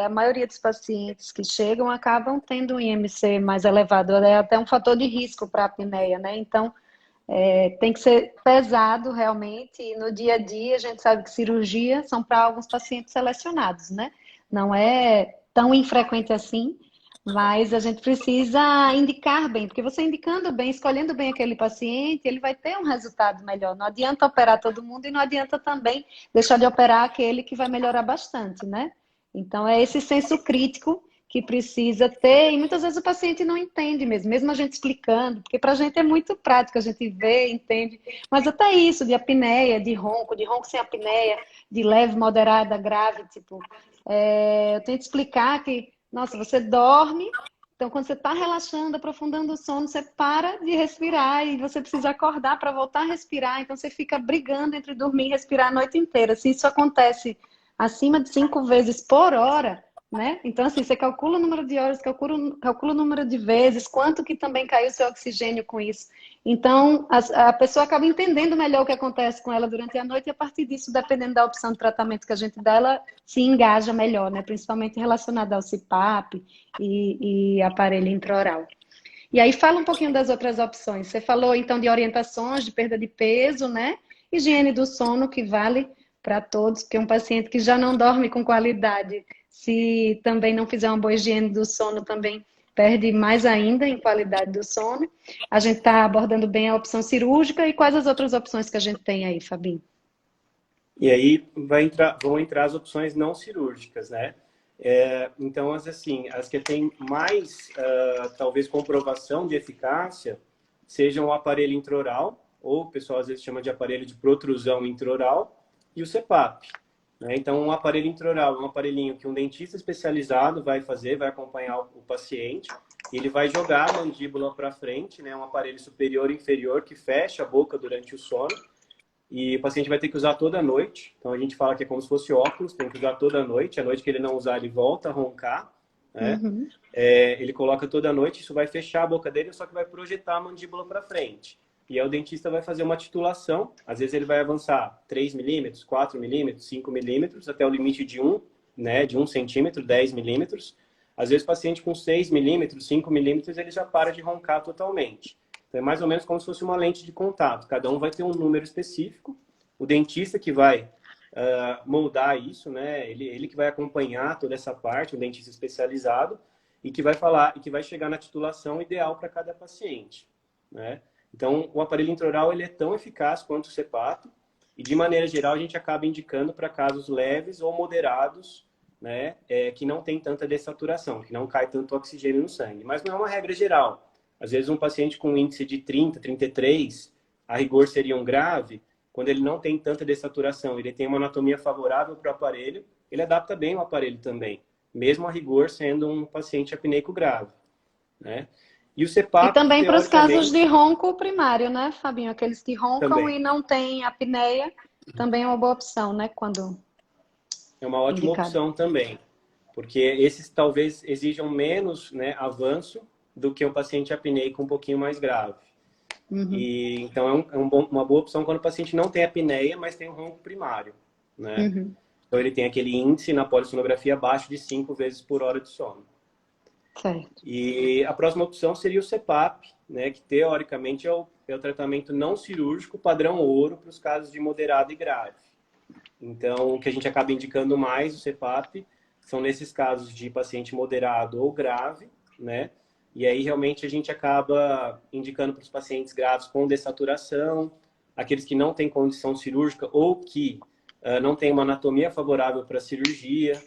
S1: a maioria dos pacientes que chegam acabam tendo um IMC mais elevado, é até um fator de risco para a apneia, né? Então, tem que ser pesado realmente, e no dia a dia a gente sabe que cirurgia são para alguns pacientes selecionados, né? Não é tão infrequente assim, mas a gente precisa indicar bem, porque você indicando bem, escolhendo bem aquele paciente, ele vai ter um resultado melhor. Não adianta operar todo mundo e não adianta também deixar de operar aquele que vai melhorar bastante, né? Então é esse senso crítico que precisa ter, e muitas vezes o paciente não entende mesmo a gente explicando, porque para a gente é muito prático, a gente vê, entende, mas até isso, de apneia, de ronco sem apneia, de leve, moderada, grave, tipo, eu tento explicar que, nossa, você dorme, então quando você está relaxando, aprofundando o sono, você para de respirar e você precisa acordar para voltar a respirar, então você fica brigando entre dormir e respirar a noite inteira. Se isso acontece acima de 5 vezes por hora, né? Então, assim, você calcula o número de horas, calcula o número de vezes, quanto que também caiu o seu oxigênio com isso. Então, a pessoa acaba entendendo melhor o que acontece com ela durante a noite e, a partir disso, dependendo da opção de tratamento que a gente dá, ela se engaja melhor, né? Principalmente relacionada ao CPAP e aparelho intraoral. E aí, fala um pouquinho das outras opções. Você falou, então, de orientações de perda de peso, né? Higiene do sono, que vale para todos, porque um paciente que já não dorme com qualidade, se também não fizer uma boa higiene do sono, também perde mais ainda em qualidade do sono. A gente está abordando bem a opção cirúrgica e quais as outras opções que a gente tem aí, Fabinho?
S2: E aí vão entrar as opções não cirúrgicas, né? Então, as que têm mais, talvez, comprovação de eficácia, sejam o aparelho intraoral, ou o pessoal às vezes chama de aparelho de protrusão intraoral, e o CPAP. Né? Então, um aparelho intraoral é um aparelhinho que um dentista especializado vai fazer, vai acompanhar o paciente, e ele vai jogar a mandíbula para frente, né? Um aparelho superior e inferior que fecha a boca durante o sono, e o paciente vai ter que usar toda noite. Então, a gente fala que é como se fosse óculos, tem que usar toda noite. A noite que ele não usar, ele volta a roncar. Né?
S1: Uhum.
S2: Ele coloca toda noite, isso vai fechar a boca dele, só que vai projetar a mandíbula para frente. E aí o dentista vai fazer uma titulação. Às vezes ele vai avançar 3 milímetros, 4 milímetros, 5 milímetros, até o limite de 1, né? De 1 centímetro, 10 milímetros. Às vezes o paciente com 6 milímetros, 5 milímetros, ele já para de roncar totalmente. Então, é mais ou menos como se fosse uma lente de contato. Cada um vai ter um número específico. O dentista que vai moldar isso, né? Ele que vai acompanhar toda essa parte, um dentista especializado, e que vai falar, e que vai chegar na titulação ideal para cada paciente, né? Então, o aparelho intraoral ele é tão eficaz quanto o CPAP, e de maneira geral a gente acaba indicando para casos leves ou moderados, né? Que não tem tanta dessaturação, que não cai tanto oxigênio no sangue. Mas não é uma regra geral. Às vezes um paciente com índice de 30, 33, a rigor seria um grave, quando ele não tem tanta dessaturação, ele tem uma anatomia favorável para o aparelho, ele adapta bem o aparelho também, mesmo a rigor sendo um paciente apneico grave, né? E o
S1: E
S2: CPAP,
S1: também para os casos de
S2: teoricamente,
S1: ronco primário, né, Fabinho? Aqueles que roncam
S2: também
S1: e não têm apneia, também é uma boa opção, né, quando
S2: é uma ótima
S1: indicado.
S2: opção também, porque esses talvez exijam menos, né, avanço do que o paciente apneico um pouquinho mais grave.
S1: Uhum.
S2: E, então, uma boa opção quando o paciente não tem apneia, mas tem um ronco primário, né?
S1: Uhum.
S2: Então, ele tem aquele índice na polissonografia abaixo de 5 vezes por hora de sono.
S1: Certo.
S2: E a próxima opção seria o CPAP, né? Que, teoricamente, é o tratamento não cirúrgico padrão ouro para os casos de moderado e grave. Então, o que a gente acaba indicando mais, o CPAP, são nesses casos de paciente moderado ou grave, né? E aí, realmente, a gente acaba indicando para os pacientes graves com dessaturação, aqueles que não têm condição cirúrgica ou que não tem uma anatomia favorável para cirurgia,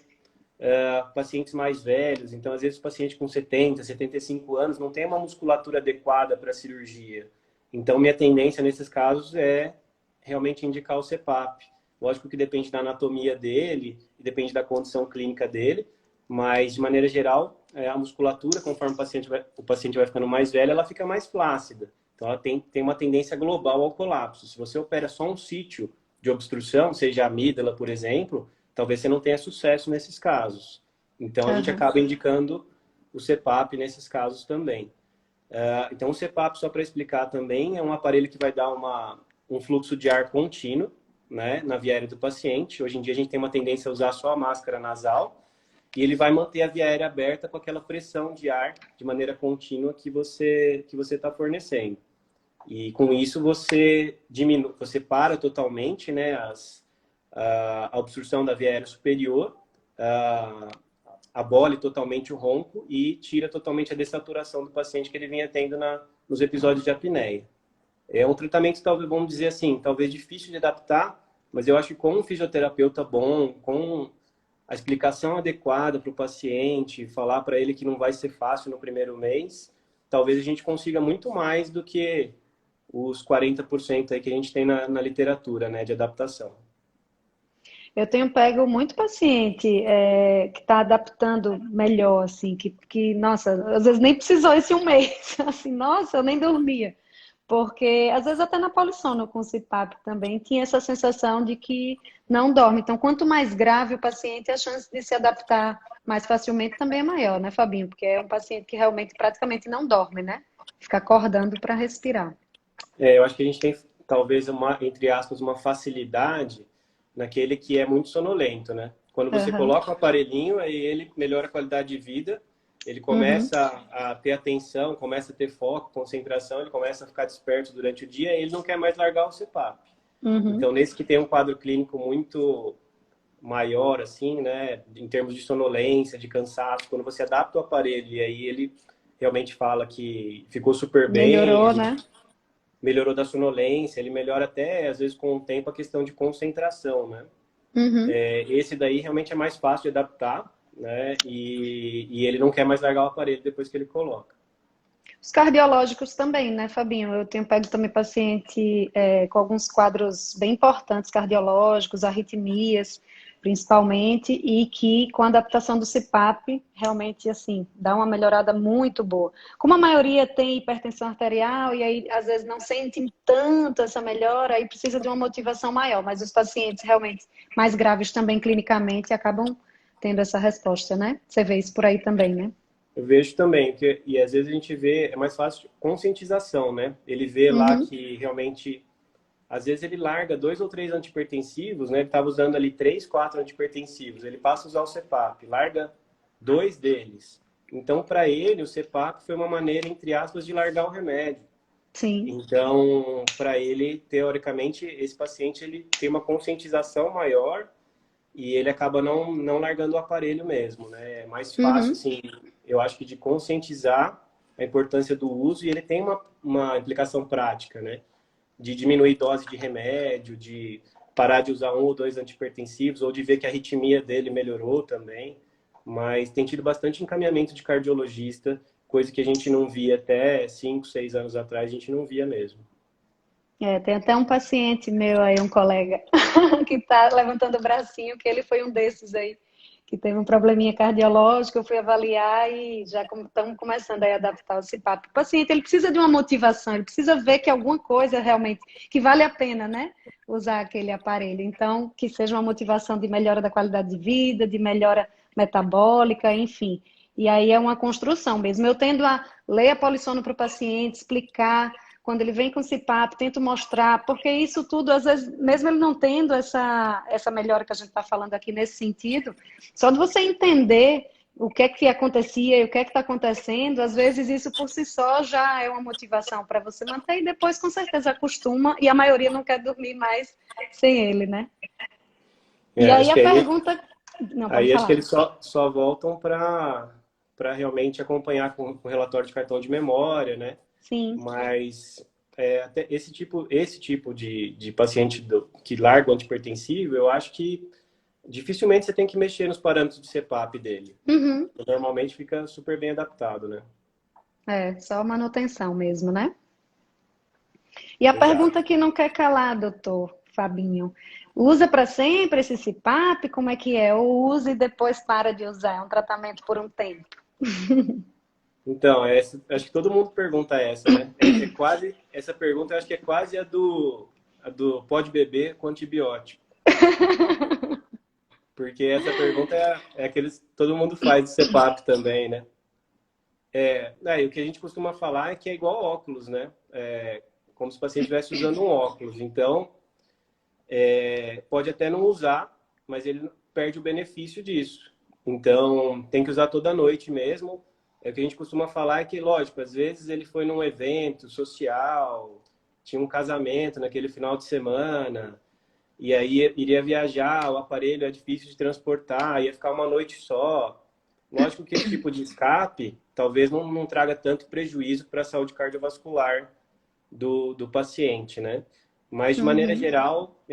S2: pacientes mais velhos, então às vezes o paciente com 70, 75 anos não tem uma musculatura adequada para cirurgia. Então minha tendência nesses casos é realmente indicar o CPAP. Lógico que depende da anatomia dele, depende da condição clínica dele, mas de maneira geral, a musculatura, conforme o paciente vai ficando mais velho, ela fica mais flácida. Então ela tem uma tendência global ao colapso. Se você opera só um sítio de obstrução, seja a amígdala, por exemplo, talvez você não tenha sucesso nesses casos. Então, a gente acaba indicando o CPAP nesses casos também. Então, o CPAP, só para explicar também, é um aparelho que vai dar um fluxo de ar contínuo, né, na via aérea do paciente. Hoje em dia, a gente tem uma tendência a usar só a máscara nasal e ele vai manter a via aérea aberta com aquela pressão de ar de maneira contínua que você está fornecendo. E com isso, você para totalmente, né, a obstrução da via aérea superior, abole totalmente o ronco e tira totalmente a dessaturação do paciente que ele vinha tendo nos episódios de apneia. É um tratamento, talvez, vamos dizer assim, talvez difícil de adaptar, mas eu acho que com um fisioterapeuta bom, com a explicação adequada para o paciente, falar para ele que não vai ser fácil no primeiro mês, talvez a gente consiga muito mais do que os 40% aí que a gente tem na literatura, né, de adaptação.
S1: Eu tenho pego muito paciente que está adaptando melhor, assim, nossa, às vezes nem precisou esse um mês, assim, nossa, eu nem dormia. Porque, às vezes, até na polissono com o CPAP também tinha essa sensação de que não dorme. Então, quanto mais grave o paciente, a chance de se adaptar mais facilmente também é maior, né, Fabinho? Porque é um paciente que realmente praticamente não dorme, né? Fica acordando para respirar.
S2: Eu acho que a gente tem, talvez, entre aspas, uma facilidade naquele que é muito sonolento, né? Quando você coloca o aparelhinho, aí ele melhora a qualidade de vida, ele começa a ter atenção, começa a ter foco, concentração, ele começa a ficar desperto durante o dia e ele não quer mais largar o CPAP. Então, nesse que tem um quadro clínico muito maior, assim, né, em termos de sonolência, de cansaço, quando você adapta o aparelho e aí ele realmente fala que ficou super bem,
S1: Melhorou, né?
S2: melhorou da sonolência, ele melhora até, às vezes, com o tempo, a questão de concentração, né? Esse daí realmente é mais fácil de adaptar, né? E ele não quer mais largar o aparelho depois que ele coloca.
S1: Os cardiológicos também, né, Fabinho? Eu tenho pego também paciente com alguns quadros bem importantes cardiológicos, arritmias, principalmente, e que com a adaptação do CPAP, realmente, assim, dá uma melhorada muito boa. Como a maioria tem hipertensão arterial e aí, às vezes, não sentem tanto essa melhora, aí precisa de uma motivação maior, mas os pacientes realmente mais graves também, clinicamente, acabam tendo essa resposta, né? Você vê isso por aí também, né?
S2: Eu vejo também, e às vezes a gente vê, é mais fácil conscientização, né? Ele vê lá que realmente, às vezes ele larga 2 ou 3 antipertensivos, né? Ele estava usando ali 3, 4 antipertensivos, ele passa a usar o CPAP, larga 2 deles. Então, para ele, o CPAP foi uma maneira, entre aspas, de largar o remédio.
S1: Sim.
S2: Então, para ele, teoricamente, esse paciente ele tem uma conscientização maior e ele acaba não largando o aparelho mesmo, né? É mais fácil, assim, eu acho que de conscientizar a importância do uso e ele tem uma implicação prática, né? De diminuir dose de remédio, de parar de usar 1 ou 2 antipertensivos ou de ver que a arritmia dele melhorou também. Mas tem tido bastante encaminhamento de cardiologista, coisa que a gente não via até 5, 6 anos atrás, a gente não via mesmo.
S1: Tem até um paciente meu aí, um colega, que está levantando o bracinho, que ele foi um desses aí, que teve um probleminha cardiológico, eu fui avaliar e já estamos começando a adaptar o CPAP. O paciente, ele precisa de uma motivação, ele precisa ver que alguma coisa realmente, que vale a pena, né, usar aquele aparelho. Então, que seja uma motivação de melhora da qualidade de vida, de melhora metabólica, enfim. E aí é uma construção mesmo. Eu tendo a ler a polissono para o paciente, explicar. Quando ele vem com esse papo, tento mostrar, porque isso tudo, às vezes, mesmo ele não tendo essa melhora que a gente está falando aqui nesse sentido, só de você entender o que é que acontecia e o que é que está acontecendo, às vezes isso por si só já é uma motivação para você manter e depois com certeza acostuma e a maioria não quer dormir mais sem ele, né? E aí
S2: Acho
S1: a
S2: que
S1: pergunta... Não, pode
S2: acho que
S1: falar.
S2: eles só voltam para realmente acompanhar com o relatório de cartão de memória, né?
S1: Sim.
S2: Mas até esse tipo de paciente que larga o antipertensivo, eu acho que dificilmente você tem que mexer nos parâmetros de CPAP dele.
S1: Uhum.
S2: Normalmente fica super bem adaptado, né?
S1: É, só manutenção mesmo, né? E a pergunta
S2: Exato.
S1: que não quer calar, doutor Fabinho. Usa para sempre esse CPAP? Como é que é? Ou usa e depois para de usar? É um tratamento por um tempo?
S2: Então, acho que todo mundo pergunta essa, né? Essa pergunta eu acho que é quase a do pode beber com antibiótico. Porque essa pergunta é aqueles que todo mundo faz de CPAP também, né? O que a gente costuma falar é que é igual óculos, né? Como se o paciente estivesse usando um óculos. Então, pode até não usar, mas ele perde o benefício disso. Então, tem que usar toda noite mesmo. O que a gente costuma falar é que, lógico, às vezes ele foi num evento social, tinha um casamento naquele final de semana, e aí iria viajar, o aparelho é difícil de transportar, ia ficar uma noite só. Lógico que esse tipo de escape talvez não traga tanto prejuízo para a saúde cardiovascular do paciente, né? Mas, de maneira
S1: Uhum.
S2: geral,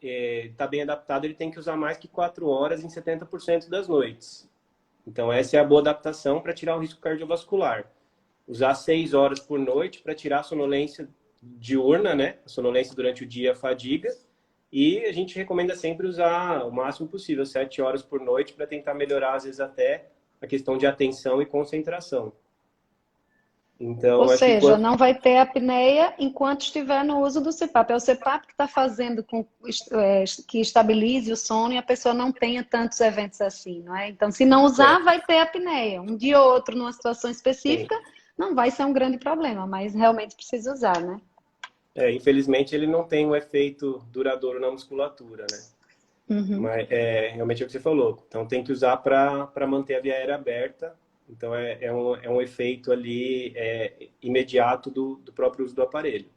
S2: está bem adaptado, ele tem que usar mais que 4 horas em 70% das noites. Então, essa é a boa adaptação para tirar o risco cardiovascular. Usar 6 horas por noite para tirar a sonolência diurna, né? A sonolência durante o dia, a fadiga. E a gente recomenda sempre usar o máximo possível, 7 horas por noite, para tentar melhorar, às vezes, até a questão de atenção e concentração.
S1: Ou
S2: Então, acho que
S1: seja,
S2: quando...
S1: não vai ter apneia enquanto estiver no uso do CPAP. É o CPAP que está fazendo que estabilize o sono e a pessoa não tenha tantos eventos assim, não é? Então, se não usar,
S2: É,
S1: vai ter apneia. Um dia ou outro, numa situação
S2: sim.
S1: específica, não vai ser um grande problema, mas realmente precisa usar, né?
S2: Infelizmente, ele não tem um efeito duradouro na musculatura, né?
S1: Uhum.
S2: Mas realmente é o que você falou. Então, tem que usar para manter a via aérea aberta. Então, é um efeito ali imediato do próprio uso do aparelho.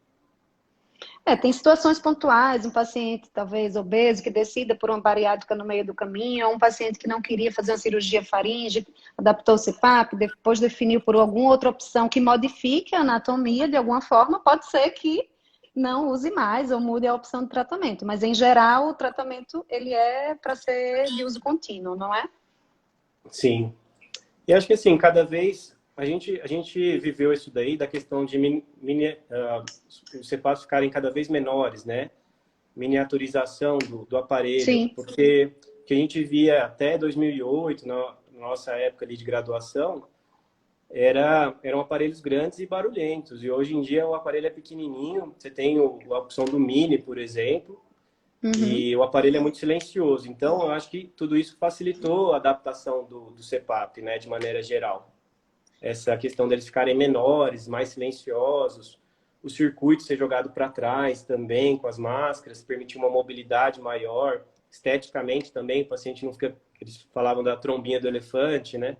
S1: Tem situações pontuais, um paciente talvez obeso que decida por uma bariátrica no meio do caminho, ou um paciente que não queria fazer uma cirurgia faríngea, adaptou o CPAP, depois definiu por alguma outra opção que modifique a anatomia de alguma forma, pode ser que não use mais ou mude a opção de tratamento, mas em geral o tratamento ele é para ser de uso contínuo, não é?
S2: Sim. E acho que assim, cada vez a gente viveu isso daí da questão de os CPAPs ficarem cada vez menores, né? Miniaturização do aparelho,
S1: Sim.
S2: porque o que a gente via até 2008, na nossa época ali de graduação, eram aparelhos grandes e barulhentos. E hoje em dia o aparelho é pequenininho, você tem a opção do Mini, por exemplo,
S1: Uhum.
S2: e o aparelho é muito silencioso. Então, eu acho que tudo isso facilitou a adaptação do CPAP, né, de maneira geral. Essa questão deles ficarem menores, mais silenciosos, o circuito ser jogado para trás também, com as máscaras, permitir uma mobilidade maior. Esteticamente também, o paciente não fica... Eles falavam da trombinha do elefante, né?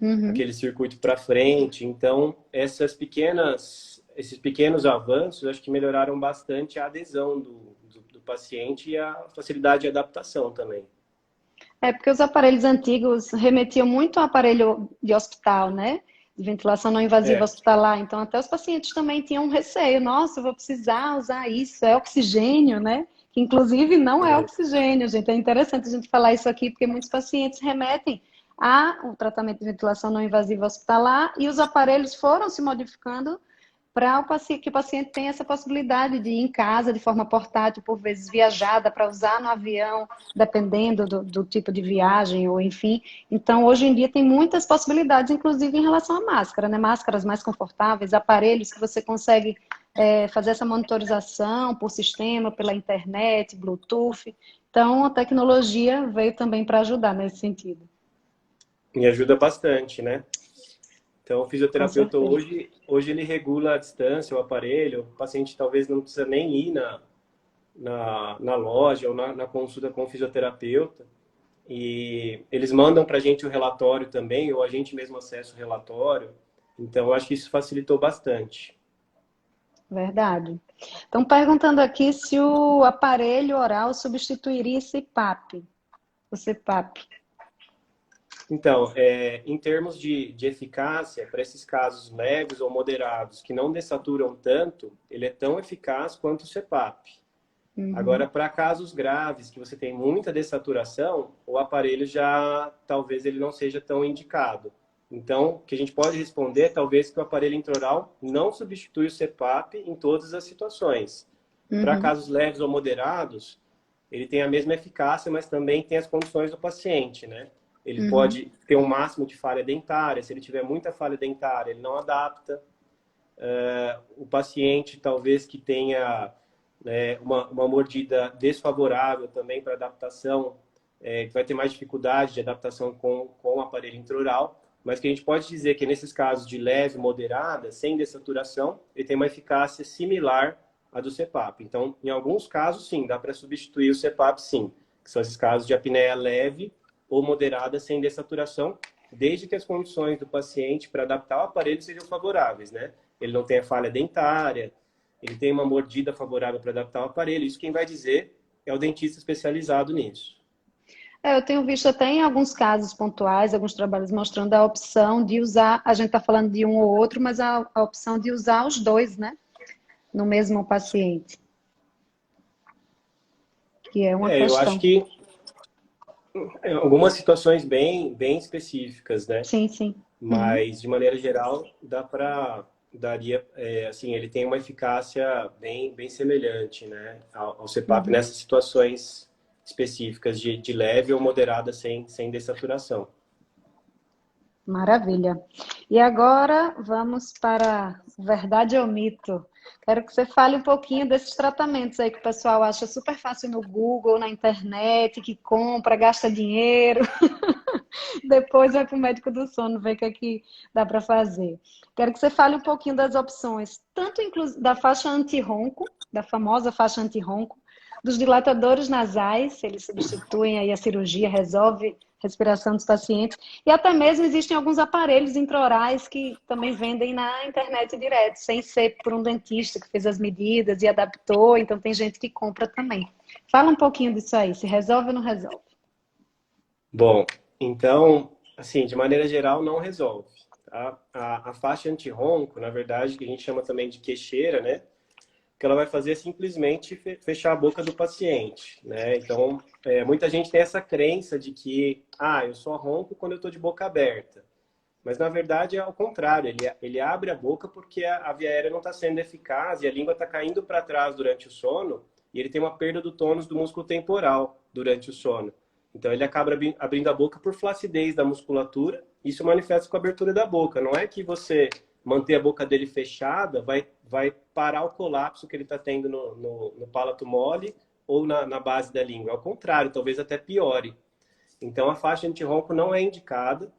S1: Uhum.
S2: Aquele circuito para frente. Então, esses pequenos avanços, acho que melhoraram bastante a adesão do paciente e a facilidade de adaptação também.
S1: É porque os aparelhos antigos remetiam muito ao aparelho de hospital, né? De ventilação não invasiva
S2: É,
S1: hospitalar. Então, até os pacientes também tinham um receio. Nossa, eu vou precisar usar isso. É oxigênio, né? Que inclusive não é
S2: é.
S1: oxigênio, gente. É interessante a gente falar isso aqui, porque muitos pacientes remetem ao tratamento de ventilação não invasiva hospitalar e os aparelhos foram se modificando para que o paciente tenha essa possibilidade de ir em casa de forma portátil, por vezes viajada, para usar no avião, dependendo do tipo de viagem, ou enfim. Então, hoje em dia tem muitas possibilidades, inclusive em relação à máscara, né? Máscaras mais confortáveis, aparelhos que você consegue fazer essa monitorização por sistema, pela internet, Bluetooth. Então, a tecnologia veio também para ajudar nesse sentido.
S2: Me ajuda bastante, né? Então, o
S1: Com
S2: fisioterapeuta
S1: certeza.
S2: hoje ele regula a distância, o aparelho. O paciente talvez não precisa nem ir na loja ou na consulta com o fisioterapeuta. E eles mandam para a gente o relatório também, ou a gente mesmo acessa o relatório. Então, eu acho que isso facilitou bastante.
S1: Verdade. Estão perguntando aqui se o aparelho oral substituiria esse PAP, o CPAP.
S2: Então, em termos de eficácia, para esses casos leves ou moderados que não dessaturam tanto, ele é tão eficaz quanto o CPAP.
S1: Uhum,
S2: Agora, para casos graves, que você tem muita dessaturação, o aparelho já, talvez ele não seja tão indicado. Então, o que a gente pode responder é talvez que o aparelho intraoral não substitui o CPAP em todas as situações. Para
S1: uhum,
S2: casos leves ou moderados, ele tem a mesma eficácia, mas também tem as condições do paciente, né? Ele
S1: uhum.
S2: pode ter um máximo de falha dentária, se ele tiver muita falha dentária, ele não adapta. O paciente, talvez, que tenha uma mordida desfavorável também para adaptação, que vai ter mais dificuldade de adaptação com o aparelho intraoral, mas que a gente pode dizer que nesses casos de leve, moderada, sem dessaturação, ele tem uma eficácia similar à do CPAP. Então, em alguns casos, sim, dá para substituir o CPAP, sim, que são esses casos de apneia leve ou moderada sem dessaturação, desde que as condições do paciente para adaptar o aparelho sejam favoráveis, né? Ele não tem a falha dentária, ele tem uma mordida favorável para adaptar o aparelho. Isso quem vai dizer é o dentista especializado nisso.
S1: Eu tenho visto até em alguns casos pontuais, alguns trabalhos mostrando a opção de usar, a gente está falando de um ou outro, mas a opção de usar os dois, né? No mesmo paciente, que é uma
S2: Eu acho
S1: questão.
S2: que em algumas situações bem específicas, né?
S1: Sim, sim. Uhum,
S2: Mas, de maneira geral, daria, assim, ele tem uma eficácia bem semelhante, né, ao CPAP
S1: uhum.
S2: nessas situações específicas de leve ou moderada sem dessaturação.
S1: Maravilha. E agora vamos para verdade ou mito. Quero que você fale um pouquinho desses tratamentos aí que o pessoal acha super fácil no Google, na internet, que compra, gasta dinheiro, depois vai para o médico do sono ver o que é que dá para fazer. Quero que você fale um pouquinho das opções, tanto da faixa anti-ronco, da famosa faixa anti-ronco, dos dilatadores nasais, se eles substituem aí a cirurgia, resolve a respiração dos pacientes, e até mesmo existem alguns aparelhos intraorais que também vendem na internet direto, sem ser por um dentista que fez as medidas e adaptou, então tem gente que compra também. Fala um pouquinho disso aí, se resolve ou não resolve?
S2: Bom, então, assim, de maneira geral, não resolve. Tá? A faixa anti-ronco, na verdade, que a gente chama também de queixeira, né? O que ela vai fazer é simplesmente fechar a boca do paciente, né? Então, muita gente tem essa crença de que, eu só ronco quando eu estou de boca aberta. Mas, na verdade, é ao contrário. Ele abre a boca porque a via aérea não está sendo eficaz e a língua está caindo para trás durante o sono e ele tem uma perda do tônus do músculo temporal durante o sono. Então, ele acaba abrindo a boca por flacidez da musculatura. Isso manifesta com a abertura da boca. Não é que você manter a boca dele fechada vai parar o colapso que ele está tendo no palato mole ou na base da língua. Ao contrário, talvez até piore. Então, a faixa anti-ronco não é indicada,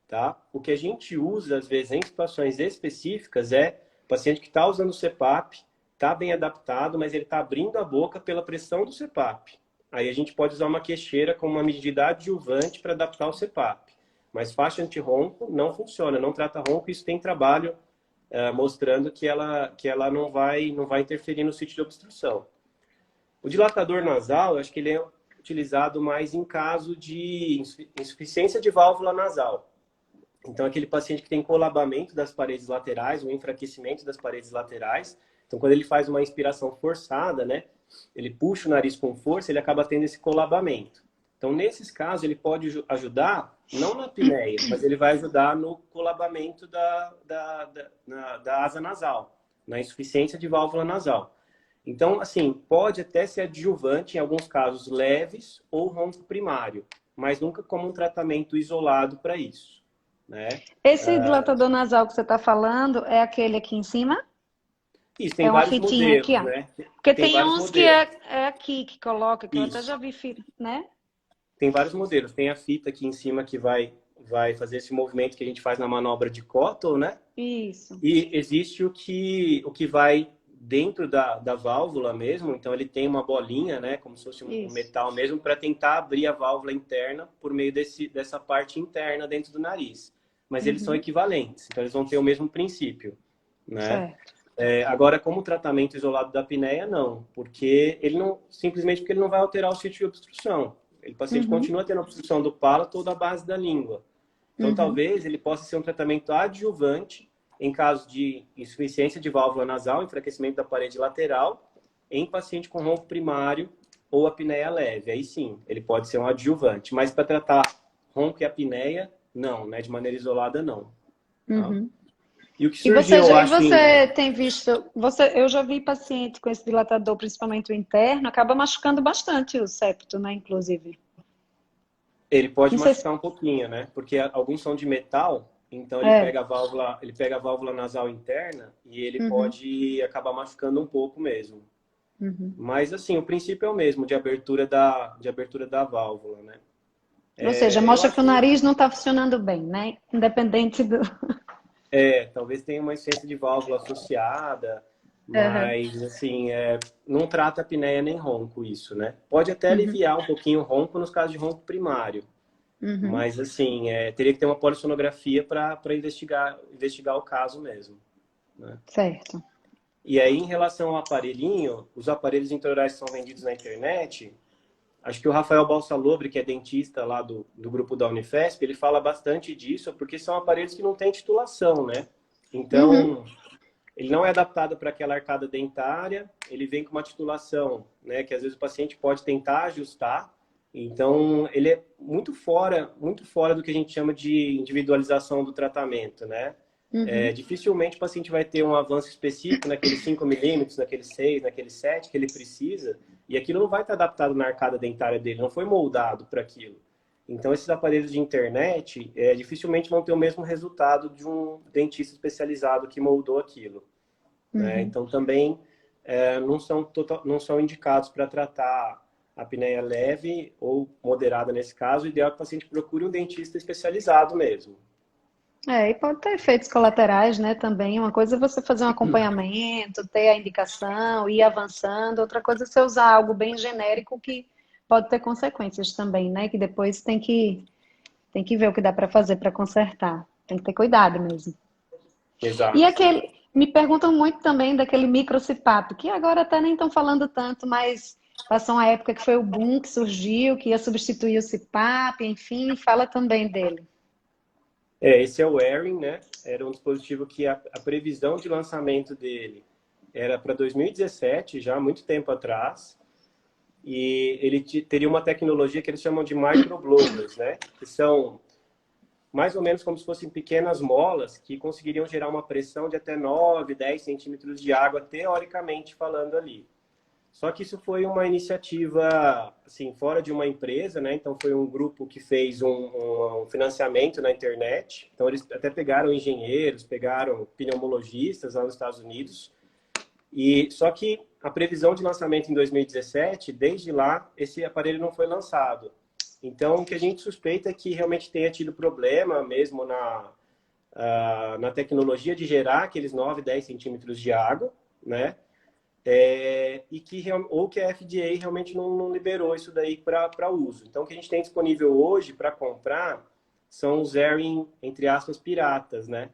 S2: tá? O que a gente usa, às vezes, em situações específicas é o paciente que está usando o CPAP, está bem adaptado, mas ele está abrindo a boca pela pressão do CPAP. Aí a gente pode usar uma queixeira como uma medida adjuvante para adaptar o CPAP. Mas faixa anti-ronco não funciona, não trata ronco, isso tem trabalho mostrando que ela não vai interferir no sítio de obstrução. O dilatador nasal, eu acho que ele é utilizado mais em caso de insuficiência de válvula nasal. Então, aquele paciente que tem colabamento das paredes laterais, o enfraquecimento das paredes laterais. Então, quando ele faz uma inspiração forçada, né, ele puxa o nariz com força, ele acaba tendo esse colabamento. Então, nesses casos, ele pode ajudar, não na apneia, mas ele vai ajudar no colabamento da asa nasal, na insuficiência de válvula nasal. Então, assim, pode até ser adjuvante em alguns casos leves ou ronco primário, mas nunca como um tratamento isolado para isso, né?
S1: Esse dilatador nasal que você está falando é aquele aqui em cima?
S2: Isso, tem
S1: É uma
S2: vários
S1: fitinha aqui,
S2: modelos,
S1: ó.
S2: né?
S1: Porque
S2: Tem
S1: tem
S2: vários
S1: uns que
S2: modelos.
S1: é aqui que coloca, que eu até já
S2: Isso.
S1: vi, né?
S2: Tem vários modelos. Tem a fita aqui em cima que vai fazer esse movimento que a gente faz na manobra de Cottle, né?
S1: Isso,
S2: E existe o que vai dentro da válvula mesmo. Então, ele tem uma bolinha, né? Como se fosse um
S1: isso.
S2: metal mesmo, para tentar abrir a válvula interna por meio dessa parte interna dentro do nariz. Mas eles são
S1: Uhum,
S2: equivalentes. Então, eles vão ter o mesmo princípio, né?
S1: certo.
S2: Agora, como tratamento isolado da apneia, não. Porque ele não, simplesmente porque ele não vai alterar o sítio de obstrução. O paciente
S1: Uhum,
S2: continua tendo obstrução do palato ou da base da língua. Então, talvez ele possa ser um tratamento adjuvante em caso de insuficiência de válvula nasal, enfraquecimento da parede lateral, em paciente com ronco primário ou apneia leve. Aí sim, ele pode ser um adjuvante. Mas para tratar ronco e apneia, não, né? De maneira isolada, não. Tá?
S1: Uhum.
S2: E o que
S1: E você,
S2: surgiu, eu
S1: e
S2: acho,
S1: você tem visto, eu já vi paciente com esse dilatador, principalmente o interno, acaba machucando bastante o septo, né, inclusive.
S2: ele pode
S1: Não sei se...
S2: machucar um pouquinho, né? Porque alguns são de metal, então
S1: É.
S2: ele pega a válvula nasal interna e ele
S1: Uhum,
S2: pode acabar machucando um pouco mesmo.
S1: uhum.
S2: Mas assim, o princípio é o mesmo, de abertura da válvula, né?
S1: Ou seja,
S2: Eu
S1: mostra que o
S2: acho que
S1: nariz não está funcionando bem, né? Independente do...
S2: talvez tenha uma insuficiência de válvula associada,
S1: Uhum,
S2: mas assim, não trata apneia nem ronco isso, né? Pode até
S1: uhum,
S2: aliviar um pouquinho o ronco nos casos de ronco primário,
S1: uhum.
S2: mas assim, teria que ter uma polissonografia para investigar o caso mesmo, né?
S1: Certo.
S2: E aí, em relação ao aparelhinho, os aparelhos intraorais que são vendidos na internet, acho que o Rafael Balsalobre, que é dentista lá do grupo da Unifesp, ele fala bastante disso, porque são aparelhos que não têm titulação, né?
S1: Uhum,
S2: Então, ele não é adaptado para aquela arcada dentária, ele vem com uma titulação, né, que às vezes o paciente pode tentar ajustar. Então, ele é muito fora do que a gente chama de individualização do tratamento, né?
S1: uhum,
S2: Dificilmente o paciente vai ter um avanço específico naqueles 5 milímetros, naqueles 6, naqueles 7 que ele precisa, e aquilo não vai estar adaptado na arcada dentária dele, não foi moldado para aquilo. Então, esses aparelhos de internet dificilmente vão ter o mesmo resultado de um dentista especializado que moldou aquilo, né?
S1: uhum.
S2: Então, também não são indicados para tratar apneia leve ou moderada nesse caso. O ideal é que o paciente procure um dentista especializado mesmo.
S1: E pode ter efeitos colaterais, né, também. Uma coisa é você fazer um acompanhamento, ter a indicação, ir avançando. Outra coisa é você usar algo bem genérico que pode ter consequências também, né, que depois tem que ver o que dá para fazer para consertar. Tem que ter cuidado mesmo. E
S2: Exato.
S1: aquele, me perguntam muito também daquele microcipap, que agora até nem estão falando tanto, mas passou uma época que foi o boom que surgiu, que ia substituir o CPAP, enfim, fala também dele.
S2: Esse é o Erin, né? Era um dispositivo que a previsão de lançamento dele era para 2017, já há muito tempo atrás. E ele teria uma tecnologia que eles chamam de microblowers, né? Que são mais ou menos como se fossem pequenas molas que conseguiriam gerar uma pressão de até 9, 10 centímetros de água, teoricamente falando ali. Só que isso foi uma iniciativa, assim, fora de uma empresa, né? Então, foi um grupo que fez um financiamento na internet. Então, eles até pegaram engenheiros, pegaram pneumologistas lá nos Estados Unidos. E só que a previsão de lançamento em 2017, desde lá, esse aparelho não foi lançado. Então, o que a gente suspeita é que realmente tenha tido problema mesmo na tecnologia de gerar aqueles 9, 10 centímetros de água, né? Ou que a FDA realmente não liberou isso daí para uso. Então, o que a gente tem disponível hoje para comprar são os Erin, entre aspas, piratas, né?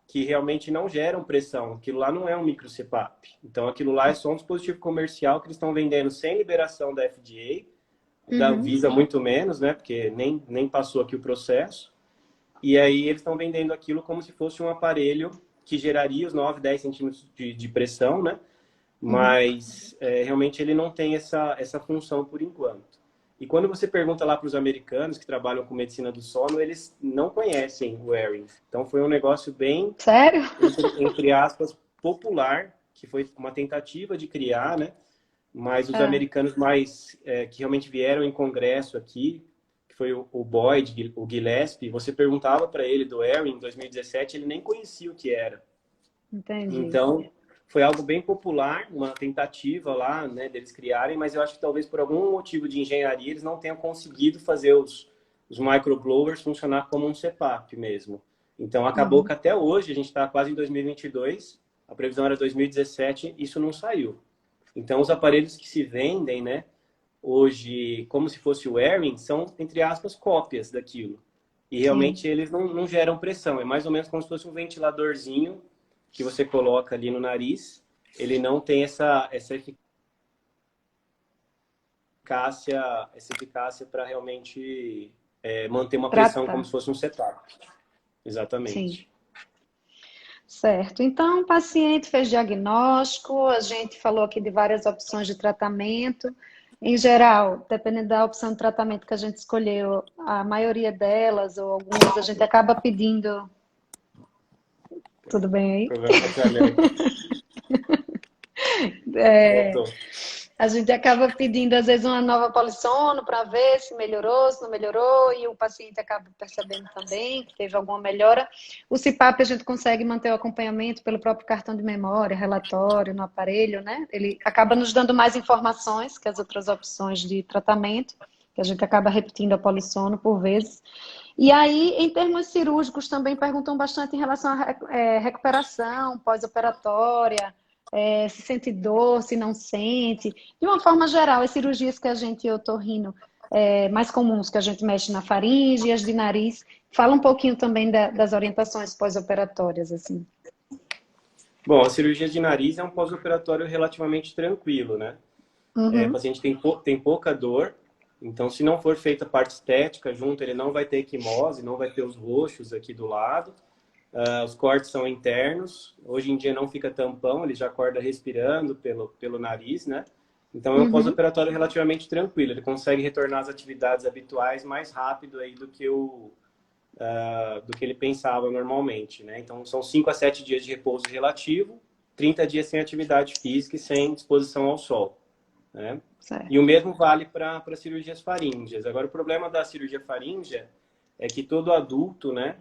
S2: Que realmente não geram pressão. Aquilo lá não é um micro CPAP. Então, aquilo lá é só um dispositivo comercial que eles estão vendendo sem liberação da FDA, da
S1: Uhum.
S2: Visa muito menos, né? Porque nem passou aqui o processo. E aí eles estão vendendo aquilo como se fosse um aparelho que geraria os 9, 10 centímetros de pressão, né?
S1: Uhum.
S2: Mas realmente ele não tem essa função por enquanto. E quando você pergunta lá para os americanos que trabalham com medicina do sono, eles não conhecem o Erin. Então foi um negócio bem,
S1: Sério?
S2: entre aspas, popular, que foi uma tentativa de criar, né? Mas os
S1: Ah,
S2: americanos mais que realmente vieram em congresso aqui, que foi o Boyd, o Gillespie, você perguntava para ele do Erin em 2017, ele nem conhecia o que era.
S1: entendi.
S2: Então, foi algo bem popular, uma tentativa lá, né, deles criarem, mas eu acho que talvez por algum motivo de engenharia eles não tenham conseguido fazer os microblowers funcionar como um CPAP mesmo. Então, acabou
S1: Uhum.
S2: que até hoje, a gente está quase em 2022, a previsão era 2017, isso não saiu. Então, os aparelhos que se vendem, né, hoje, como se fosse o Erin, são, entre aspas, cópias daquilo. E
S1: Sim.
S2: realmente eles não geram pressão. É mais ou menos como se fosse um ventiladorzinho que você coloca ali no nariz. Ele não tem essa eficácia para realmente manter uma pressão como
S1: Tratar.
S2: se fosse um setup.
S1: Sim.
S2: Exatamente.
S1: Certo. Então, o paciente fez diagnóstico, a gente falou aqui de várias opções de tratamento. Em geral, dependendo da opção de tratamento que a gente escolheu, a maioria delas ou algumas a gente acaba pedindo. Tudo bem aí?
S2: Problema com a dialect.
S1: É,
S2: Voltou.
S1: a gente acaba pedindo, às vezes, uma nova polissono para ver se melhorou, se não melhorou, e o paciente acaba percebendo também que teve alguma melhora. O CPAP a gente consegue manter o acompanhamento pelo próprio cartão de memória, relatório no aparelho, né? Ele acaba nos dando mais informações que as outras opções de tratamento, que a gente acaba repetindo a polissono por vezes. E aí, em termos cirúrgicos, também perguntam bastante em relação à recuperação pós-operatória, se sente dor, se não sente. De uma forma geral, as cirurgias que a gente, otorrino, mais comuns, que a gente mexe na faringe e as de nariz, fala um pouquinho também das orientações pós-operatórias, assim.
S2: Bom, a cirurgia de nariz é um pós-operatório relativamente tranquilo, né? O
S1: Uhum,
S2: paciente tem pouca dor, então se não for feita a parte estética junto, ele não vai ter equimose, não vai ter os roxos aqui do lado. Os cortes são internos, hoje em dia não fica tampão, ele já acorda respirando pelo nariz, né? Então é um
S1: uhum,
S2: pós-operatório relativamente tranquilo, ele consegue retornar às atividades habituais mais rápido aí do que ele pensava normalmente, né? Então são 5 a 7 dias de repouso relativo, 30 dias sem atividade física e sem exposição ao sol, né? E o
S1: certo.
S2: mesmo vale para cirurgias faríngeas. Agora, o problema da cirurgia faríngea é que todo adulto, né,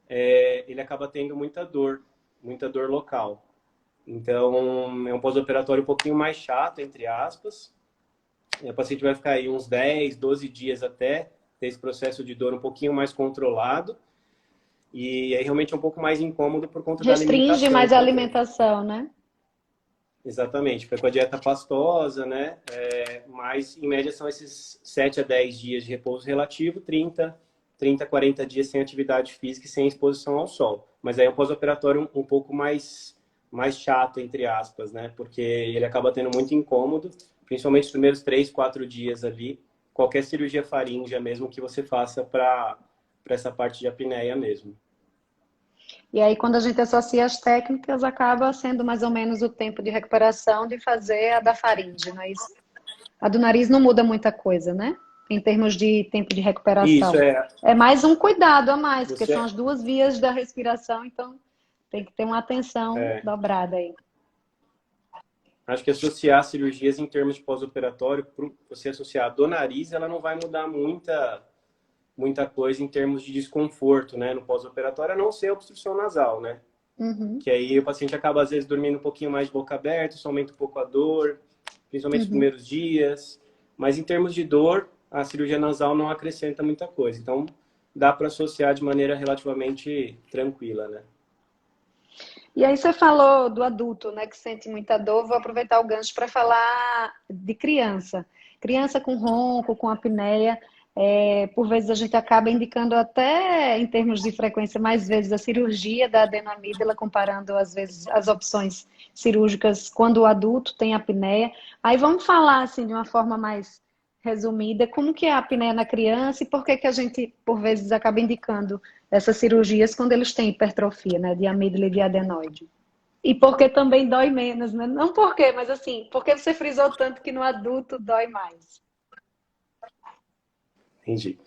S2: ele acaba tendo muita dor local. Então, é um pós-operatório um pouquinho mais chato, entre aspas. E o paciente vai ficar aí uns 10, 12 dias até ter esse processo de dor um pouquinho mais controlado. E aí realmente é um pouco mais incômodo por conta da
S1: Restringe
S2: alimentação
S1: mais a
S2: também.
S1: alimentação, né?
S2: Exatamente, fica com a dieta pastosa, né? Mas em média são esses 7 a 10 dias de repouso relativo, 30 a 40 dias sem atividade física e sem exposição ao sol. Mas aí é um pós-operatório um pouco mais chato, entre aspas, né? Porque ele acaba tendo muito incômodo, principalmente os primeiros 3, 4 dias ali. Qualquer cirurgia faríngea mesmo que você faça para essa parte de apneia mesmo.
S1: E aí, quando a gente associa as técnicas, acaba sendo mais ou menos o tempo de recuperação de fazer a da faringe, não é isso? A do nariz não muda muita coisa, né? Em termos de tempo de
S2: Isso
S1: recuperação. É mais um cuidado a mais, porque são
S2: você
S1: as duas vias da respiração, então tem que ter uma atenção
S2: é,
S1: dobrada aí.
S2: acho que associar cirurgias em termos de pós-operatório, você associar a do nariz, ela não vai mudar muita coisa em termos de desconforto, né, no pós-operatório, a não ser a obstrução nasal, né?
S1: Uhum,
S2: Que aí o paciente acaba, às vezes, dormindo um pouquinho mais de boca aberta, isso aumenta um pouco a dor, principalmente nos
S1: uhum.
S2: primeiros dias. Mas em termos de dor, a cirurgia nasal não acrescenta muita coisa. Então, dá para associar de maneira relativamente tranquila, né?
S1: E aí você falou do adulto, né, que sente muita dor. Vou aproveitar o gancho para falar de criança. Criança com ronco, com apneia. Por vezes a gente acaba indicando até em termos de frequência mais vezes a cirurgia da adenomídala, comparando às vezes as opções cirúrgicas quando o adulto tem apneia. Aí vamos falar assim de uma forma mais resumida, como que é a apneia na criança e por que que a gente por vezes acaba indicando essas cirurgias quando eles têm hipertrofia, né, de amígdala e de adenoide. E porque também dói menos, né? Não porque, mas assim, porque você frisou tanto que no adulto dói mais.
S2: Entendi.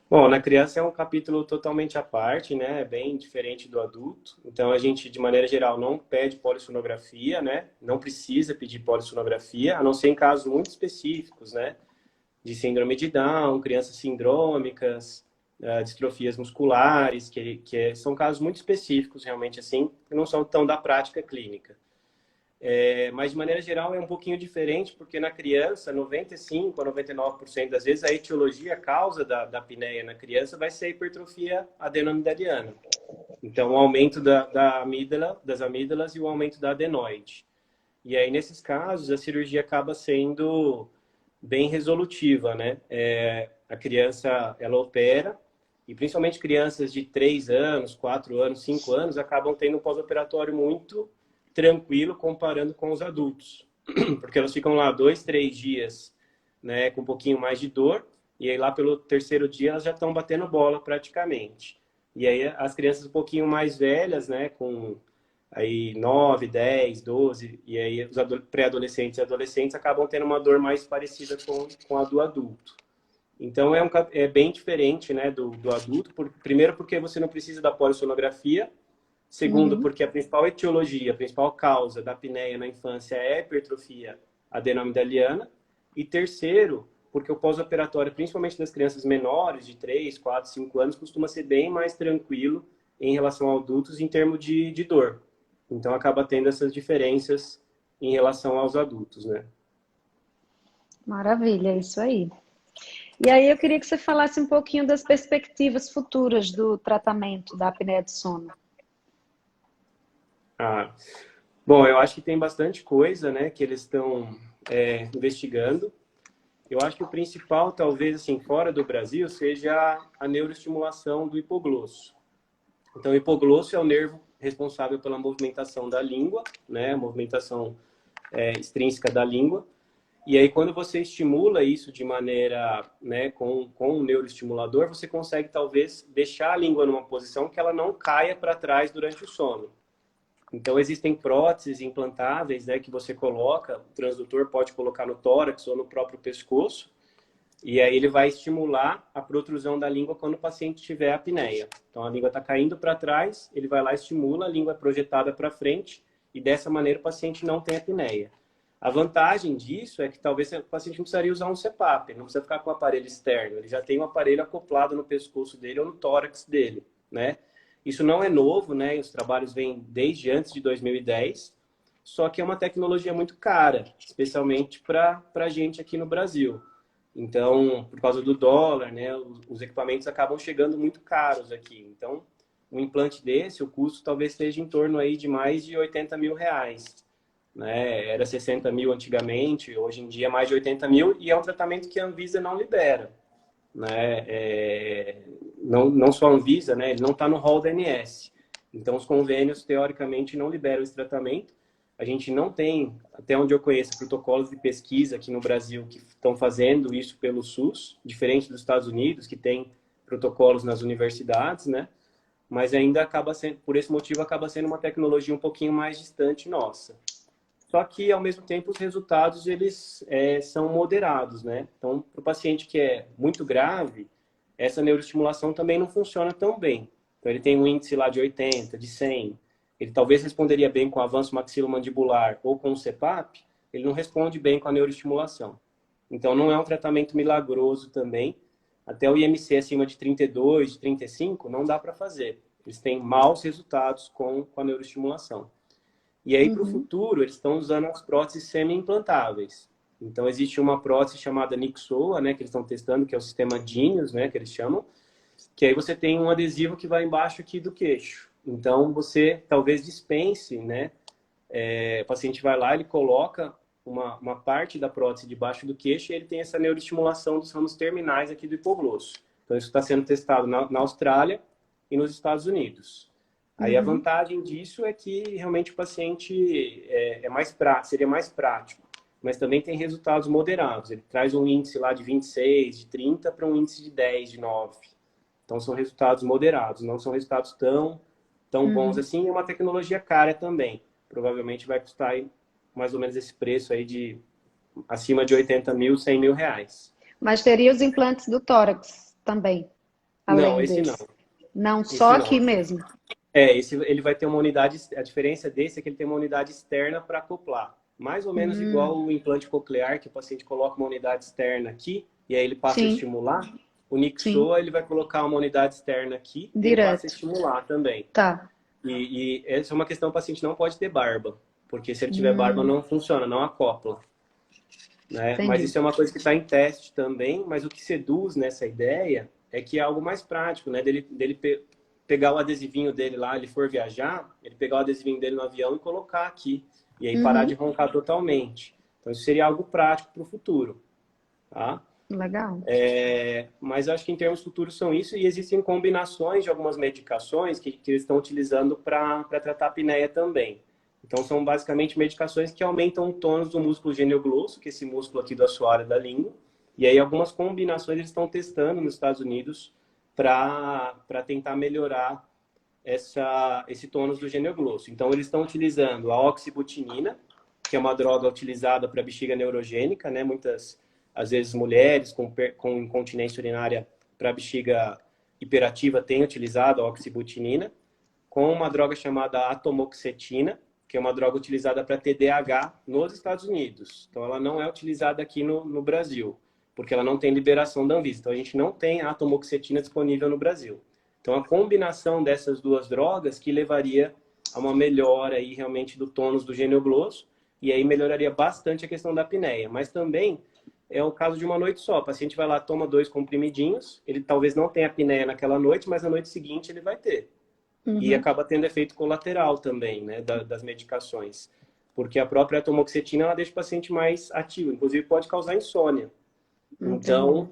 S2: Bom, na criança é um capítulo totalmente à parte, né? É bem diferente do adulto. Então, a gente, de maneira geral, não pede polissonografia, né? Não precisa pedir polissonografia, a não ser em casos muito específicos, né? De síndrome de Down, crianças sindrômicas, distrofias musculares, são casos muito específicos, realmente, assim, que não são tão da prática clínica. Mas, de maneira geral, é um pouquinho diferente, porque na criança, 95% a 99% das vezes, a etiologia, a causa da apneia na criança vai ser a hipertrofia adenomidaliana. Então, o aumento da amígdala, das amígdalas e o aumento da adenoide. E aí, nesses casos, a cirurgia acaba sendo bem resolutiva, né? A criança, ela opera, e principalmente crianças de 3 anos, 4 anos, 5 anos, acabam tendo um pós-operatório muito tranquilo comparando com os adultos. Porque elas ficam lá 2, 3 dias, né, com um pouquinho mais de dor, e aí lá pelo terceiro dia elas já estão batendo bola praticamente. E aí as crianças um pouquinho mais velhas, né, com aí 9, 10, 12, e aí os pré-adolescentes e adolescentes acabam tendo uma dor mais parecida com a do adulto. Então é bem diferente, né, do adulto, primeiro porque você não precisa da polissonografia, segundo porque a principal etiologia, a principal causa da apneia na infância é a hipertrofia adenomidaliana, e terceiro, porque o pós-operatório, principalmente das crianças menores, de 3, 4, 5 anos, costuma ser bem mais tranquilo em relação a adultos em termos de dor. Então, acaba tendo essas diferenças em relação aos adultos, né?
S1: Maravilha, é isso aí. E aí eu queria que você falasse um pouquinho das perspectivas futuras do tratamento da apneia do sono.
S2: Ah, bom, eu acho que tem bastante coisa, né, que eles estão investigando. Eu acho que o principal, talvez, assim, fora do Brasil, seja a neuroestimulação do hipoglosso. Então, o hipoglosso é o nervo responsável pela movimentação da língua, né, a movimentação extrínseca da língua. E aí, quando você estimula isso de maneira, né, com um neuroestimulador, você consegue, talvez, deixar a língua numa posição que ela não caia para trás durante o sono. Então, existem próteses implantáveis, né, que você coloca, o transdutor pode colocar no tórax ou no próprio pescoço, e aí ele vai estimular a protrusão da língua quando o paciente tiver apneia. Então, a língua está caindo para trás, ele vai lá, estimula, a língua é projetada para frente, e dessa maneira o paciente não tem apneia. A vantagem disso é que talvez o paciente não precisaria usar um CPAP, ele não precisa ficar com o aparelho externo, ele já tem um aparelho acoplado no pescoço dele ou no tórax dele, né? Isso não é novo, né? Os trabalhos vêm desde antes de 2010, só que é uma tecnologia muito cara, especialmente para a gente aqui no Brasil. Então, por causa do dólar, né? Os equipamentos acabam chegando muito caros aqui. Então, um implante desse, o custo talvez esteja em torno aí de mais de 80 mil reais. Né? Era 60 mil antigamente, hoje em dia é mais de 80 mil, e é um tratamento que a Anvisa não libera. Né? Não só a Anvisa, né? Ele não está no rol da ANS. Então, os convênios, teoricamente, não liberam esse tratamento. A gente não tem, até onde eu conheço, protocolos de pesquisa aqui no Brasil que estão fazendo isso pelo SUS, diferente dos Estados Unidos, que tem protocolos nas universidades, né? Mas ainda acaba sendo, por esse motivo, acaba sendo uma tecnologia um pouquinho mais distante nossa. Só que, ao mesmo tempo, os resultados eles são moderados, né? Então, para o paciente que é muito grave, essa neuroestimulação também não funciona tão bem. Então, ele tem um índice lá de 80, de 100. Ele talvez responderia bem com avanço maxilomandibular ou com o CPAP, ele não responde bem com a neuroestimulação. Então, não é um tratamento milagroso também. Até o IMC acima de 32, de 35, não dá para fazer. Eles têm maus resultados com a neuroestimulação. E aí, para o futuro, eles estão usando as próteses semi-implantáveis. Então, existe uma prótese chamada Nyxoah, né, que eles estão testando, que é o sistema Genius, né, que eles chamam, que aí você tem um adesivo que vai embaixo aqui do queixo. Então, você talvez dispense, né, o paciente vai lá, ele coloca uma parte da prótese debaixo do queixo e ele tem essa neuroestimulação dos ramos terminais aqui do hipoglosso. Então, isso está sendo testado na Austrália e nos Estados Unidos. Aí a vantagem disso é que realmente o paciente seria mais prático, mas também tem resultados moderados. Ele traz um índice lá de 26, de 30 para um índice de 10, de 9. Então são resultados moderados, não são resultados tão bons assim. É uma tecnologia cara também. Provavelmente vai custar aí mais ou menos esse preço aí de acima de 80 mil, 100 mil reais.
S1: Mas teria os implantes do tórax também,
S2: Não,
S1: além
S2: esse
S1: desse.
S2: não.
S1: Não,
S2: Esse
S1: só
S2: não.
S1: aqui mesmo.
S2: Ele vai ter uma unidade, a diferença desse é que ele tem uma unidade externa para acoplar. Mais ou menos igual o implante coclear, que o paciente coloca uma unidade externa aqui, e aí ele passa a
S1: Sim,
S2: estimular. O
S1: sim.
S2: Nyxoah, ele vai colocar uma unidade externa aqui, e ele passa a
S1: Direto.
S2: estimular também.
S1: Tá.
S2: E essa é uma questão, o paciente não pode ter barba, porque se ele tiver barba não funciona, não acopla. Né? Mas
S1: Entendi.
S2: isso é uma coisa que está em teste também, mas o que seduz nessa ideia é que é algo mais prático, né? Dele pegar o adesivinho dele lá, ele for viajar, ele pegar o adesivinho dele no avião e colocar aqui, e aí parar de roncar totalmente. Então isso seria algo prático para o futuro, tá?
S1: Legal.
S2: Mas eu acho que em termos futuros são isso, e existem combinações de algumas medicações que eles estão utilizando para tratar a apneia também. Então, são basicamente medicações que aumentam o tônus do músculo genioglosso, que é esse músculo aqui do assoalho da língua. E aí algumas combinações eles estão testando nos Estados Unidos para tentar melhorar esse tônus do genioglosso. Então, eles estão utilizando a oxibutinina, que é uma droga utilizada para bexiga neurogênica, né? Muitas, às vezes, mulheres com incontinência urinária para bexiga hiperativa têm utilizado a oxibutinina, com uma droga chamada atomoxetina, que é uma droga utilizada para TDAH nos Estados Unidos. Então, ela não é utilizada aqui no Brasil, porque ela não tem liberação da Anvisa. Então, a gente não tem a atomoxetina disponível no Brasil. Então, a combinação dessas duas drogas que levaria a uma melhora aí realmente do tônus do genioglosso, e aí melhoraria bastante a questão da apneia. Mas também é o caso de uma noite só. O paciente vai lá, toma 2 comprimidinhos, ele talvez não tenha apneia naquela noite, mas na noite seguinte ele vai ter. E acaba tendo efeito colateral também, né, das medicações. Porque a própria atomoxetina, ela deixa o paciente mais ativo, inclusive pode causar insônia. Então,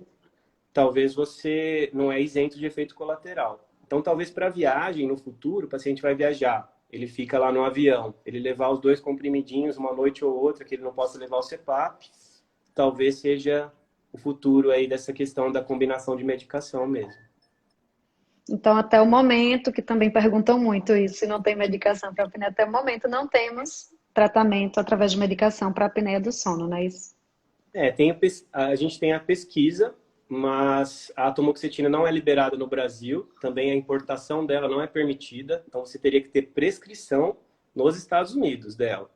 S2: talvez você não é isento de efeito colateral. Então, talvez para viagem no futuro, o paciente vai viajar, ele fica lá no avião, ele levar os 2 comprimidinhos uma noite ou outra, que ele não possa levar o CPAP, talvez seja o futuro aí dessa questão da combinação de medicação mesmo.
S1: Então, até o momento, que também perguntam muito isso, se não tem medicação para apneia, até o momento não temos tratamento através de medicação para apneia do sono, não é isso?
S2: A gente tem a pesquisa, mas a atomoxetina não é liberada no Brasil, também a importação dela não é permitida, então você teria que ter prescrição nos Estados Unidos dela,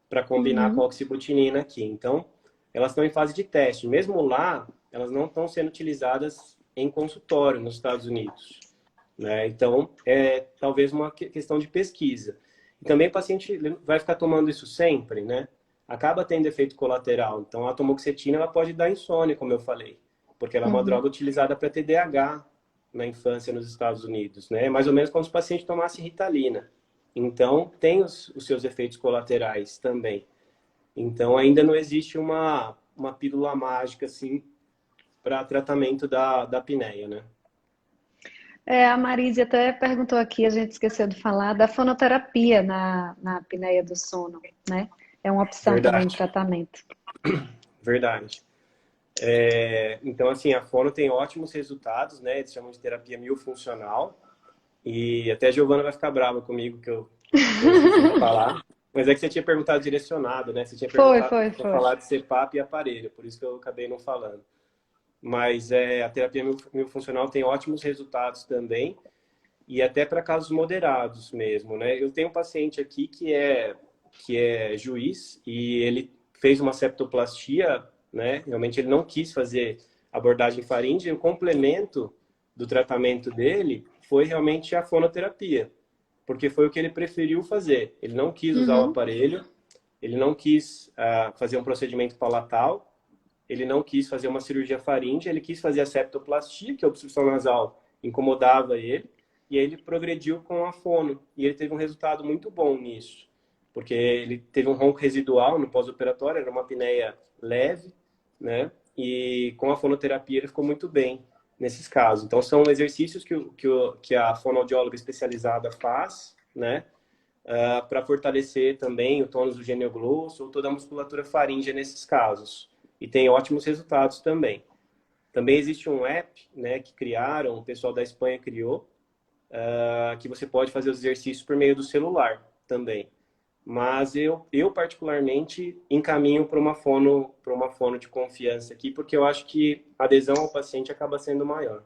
S2: para combinar com a oxibutinina aqui. Então, elas estão em fase de teste. Mesmo lá, elas não estão sendo utilizadas em consultório nos Estados Unidos, né? Então, é talvez uma questão de pesquisa. E também o paciente vai ficar tomando isso sempre, né? Acaba tendo efeito colateral. Então, a atomoxetina ela pode dar insônia, como eu falei, porque ela é uma droga utilizada para TDAH na infância nos Estados Unidos, né? Mais ou menos como se o paciente tomasse Ritalina. Então, tem os seus efeitos colaterais também. Então, ainda não existe uma pílula mágica, assim, para tratamento da apneia, né?
S1: A Marise até perguntou aqui, a gente esqueceu de falar, da fonoterapia na apneia do sono, né? É uma opção também de
S2: Verdade,
S1: tratamento.
S2: verdade. Então, assim, a fono tem ótimos resultados, né? Eles chamam de terapia miofuncional. E até a Giovana vai ficar brava comigo que eu esqueci de falar. Mas é que você tinha perguntado direcionado, né? Você tinha perguntado para
S1: Foi.
S2: falar de CPAP e aparelho, por isso que eu acabei não falando. Mas a terapia miofuncional tem ótimos resultados também, e até para casos moderados mesmo, né? Eu tenho um paciente aqui que é juiz e ele fez uma septoplastia, né? Realmente ele não quis fazer abordagem faríngea, e o complemento do tratamento dele foi realmente a fonoterapia, porque foi o que ele preferiu fazer. Ele não quis usar o aparelho, ele não quis fazer um procedimento palatal, ele não quis fazer uma cirurgia faríngea, ele quis fazer a septoplastia, que a obstrução nasal incomodava ele, e aí ele progrediu com a fono, e ele teve um resultado muito bom nisso, porque ele teve um ronco residual no pós-operatório, era uma apneia leve, né? E com a fonoterapia ele ficou muito bem nesses casos. Então, são exercícios que a fonoaudióloga especializada faz, né? Para fortalecer também o tônus do genioglosso ou toda a musculatura faríngea nesses casos. E tem ótimos resultados também. Também existe um app, né, que criaram, o pessoal da Espanha criou, que você pode fazer os exercícios por meio do celular também. Mas eu particularmente encaminho para uma fono de confiança aqui, porque eu acho que a adesão ao paciente acaba sendo maior.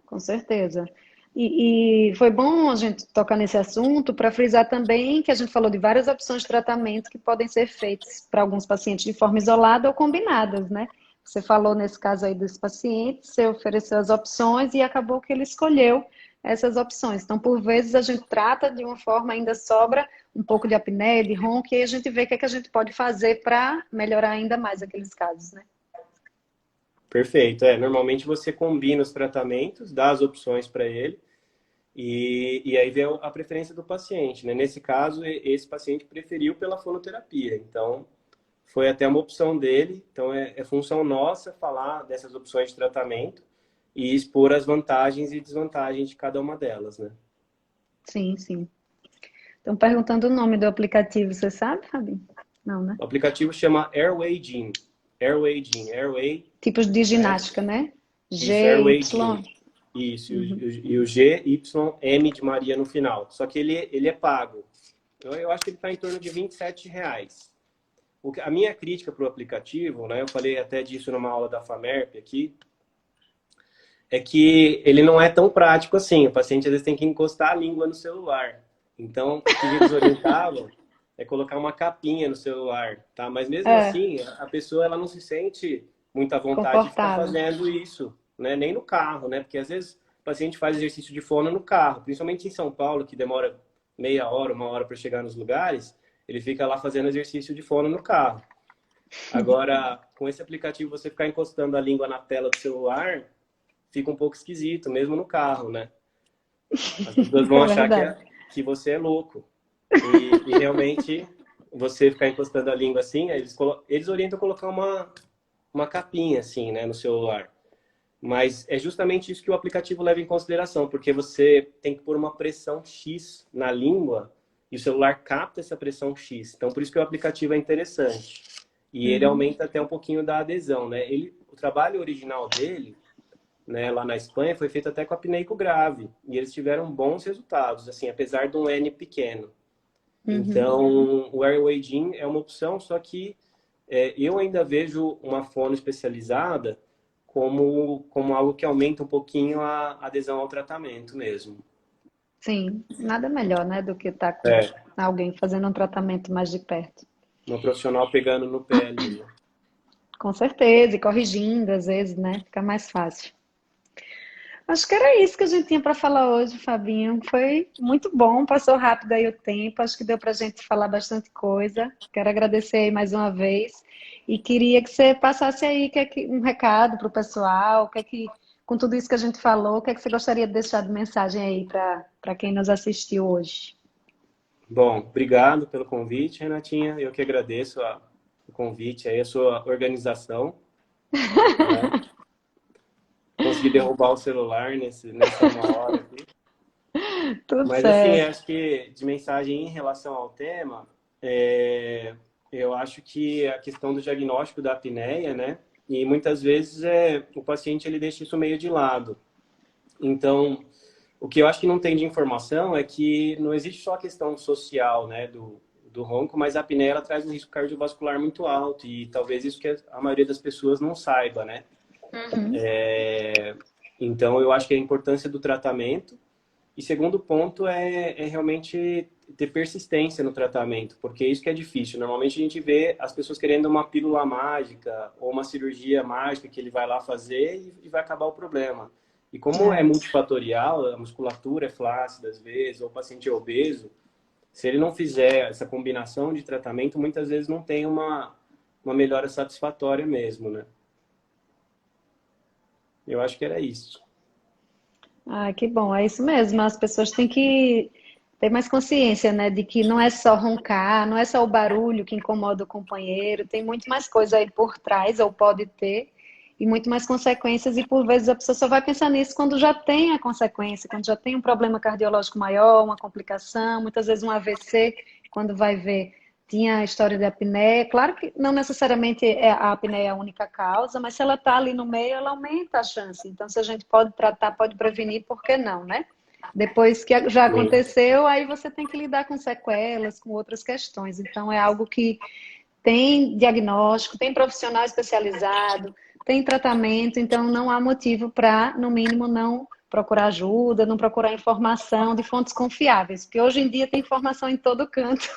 S1: Com certeza. E foi bom a gente tocar nesse assunto para frisar também que a gente falou de várias opções de tratamento que podem ser feitas para alguns pacientes de forma isolada ou combinadas, né? Você falou nesse caso aí desse paciente, você ofereceu as opções e acabou que ele escolheu essas opções. Então, por vezes, a gente trata de uma forma, ainda sobra um pouco de apneia, de ronco, e aí a gente vê o que é que a gente pode fazer para melhorar ainda mais aqueles casos, né?
S2: Perfeito. Normalmente você combina os tratamentos, dá as opções para ele e aí vem a preferência do paciente, né? Nesse caso, esse paciente preferiu pela fonoterapia. Então, foi até uma opção dele. Então, é função nossa falar dessas opções de tratamento e expor as vantagens e desvantagens de cada uma delas, né?
S1: Sim, sim. Estão perguntando o nome do aplicativo, você sabe, Fabi? Não, né?
S2: O aplicativo chama Airway Gym. Airway Gym. Airway,
S1: Tipos de
S2: né?
S1: ginástica, né?
S2: Isso,
S1: G,
S2: Airway Gym.
S1: Y.
S2: Isso,
S1: Uhum.
S2: e o G, Y, M de Maria no final. Só que ele é pago. Eu acho que ele está em torno de R$ 27. A minha crítica para o aplicativo, né, eu falei até disso numa aula da FAMERP aqui, é que ele não é tão prático assim. O paciente às vezes tem que encostar a língua no celular. Então, o que eles orientavam é colocar uma capinha no celular, tá? Mas mesmo
S1: É,
S2: assim, a pessoa ela não se sente muito à vontade de ficar
S1: confortável.
S2: fazendo isso, né? Nem no carro, né? Porque às vezes o paciente faz exercício de fono no carro, principalmente em São Paulo, que demora meia hora, uma hora para chegar nos lugares, ele fica lá fazendo exercício de fono no carro. Agora, com esse aplicativo, você ficar encostando a língua na tela do celular, fica um pouco esquisito, mesmo no carro, né? As pessoas vão
S1: É
S2: achar
S1: verdade.
S2: que você é louco. E realmente, você ficar encostando a língua assim, eles orientam a colocar uma capinha assim, né, no celular. Mas é justamente isso que o aplicativo leva em consideração, porque você tem que pôr uma pressão X na língua e o celular capta essa pressão X. Então, por isso que o aplicativo é interessante. E ele
S1: Uhum.
S2: aumenta até um pouquinho da adesão, né? O trabalho original dele, né, lá na Espanha, foi feito até com a apneia grave. E eles tiveram bons resultados, assim, apesar de um N pequeno.
S1: Uhum.
S2: Então, o Airway Gym é uma opção, só que eu ainda vejo uma fono especializada como algo que aumenta um pouquinho a adesão ao tratamento mesmo.
S1: Sim, nada melhor, né, do que estar com
S2: É,
S1: alguém fazendo um tratamento mais de perto.
S2: uma profissional pegando no pé ali, né?
S1: Com certeza, e corrigindo às vezes, né? Fica mais fácil. Acho que era isso que a gente tinha para falar hoje, Fabinho. Foi muito bom, passou rápido aí o tempo. Acho que deu para a gente falar bastante coisa. Quero agradecer aí mais uma vez e queria que você passasse aí um recado para o pessoal. Com tudo isso que a gente falou, o que é que você gostaria de deixar de mensagem aí para quem nos assistiu hoje?
S2: Bom, obrigado pelo convite, Renatinha. Eu que agradeço o convite aí, a sua organização, né? Consegui derrubar o celular nessa uma hora aqui.
S1: Tudo
S2: Mas, assim,
S1: certo.
S2: acho que de mensagem em relação ao tema, é, eu acho que a questão do diagnóstico da apneia, né? E muitas vezes o paciente ele deixa isso meio de lado. Então, o que eu acho que não tem de informação é que não existe só a questão social, né, do ronco, mas a apneia ela traz um risco cardiovascular muito alto e talvez isso que a maioria das pessoas não saiba, né?
S1: Uhum.
S2: Então, eu acho que a importância do tratamento. E segundo ponto é realmente ter persistência no tratamento, porque isso que é difícil. Normalmente a gente vê as pessoas querendo uma pílula mágica ou uma cirurgia mágica que ele vai lá fazer e vai acabar o problema. E como é
S1: É.
S2: multifatorial, a musculatura é flácida às vezes, ou o paciente é obeso, se ele não fizer essa combinação de tratamento, muitas vezes não tem uma melhora satisfatória mesmo, né? Eu acho que era isso.
S1: Ah, que bom, é isso mesmo. As pessoas têm que ter mais consciência, né, de que não é só roncar, não é só o barulho que incomoda o companheiro, tem muito mais coisa aí por trás, ou pode ter, e muito mais consequências, e por vezes a pessoa só vai pensar nisso quando já tem a consequência, quando já tem um problema cardiológico maior, uma complicação, muitas vezes um AVC, quando vai ver. Tinha a história da apneia. Claro que não necessariamente a apneia é a única causa, mas se ela está ali no meio, ela aumenta a chance. Então, se a gente pode tratar, pode prevenir, por que não, né? Depois que já
S2: Sim.
S1: aconteceu, aí você tem que lidar com sequelas, com outras questões. Então, é algo que tem diagnóstico, tem profissional especializado, tem tratamento, então não há motivo para, no mínimo, não procurar ajuda, não procurar informação de fontes confiáveis, porque hoje em dia tem informação em todo canto,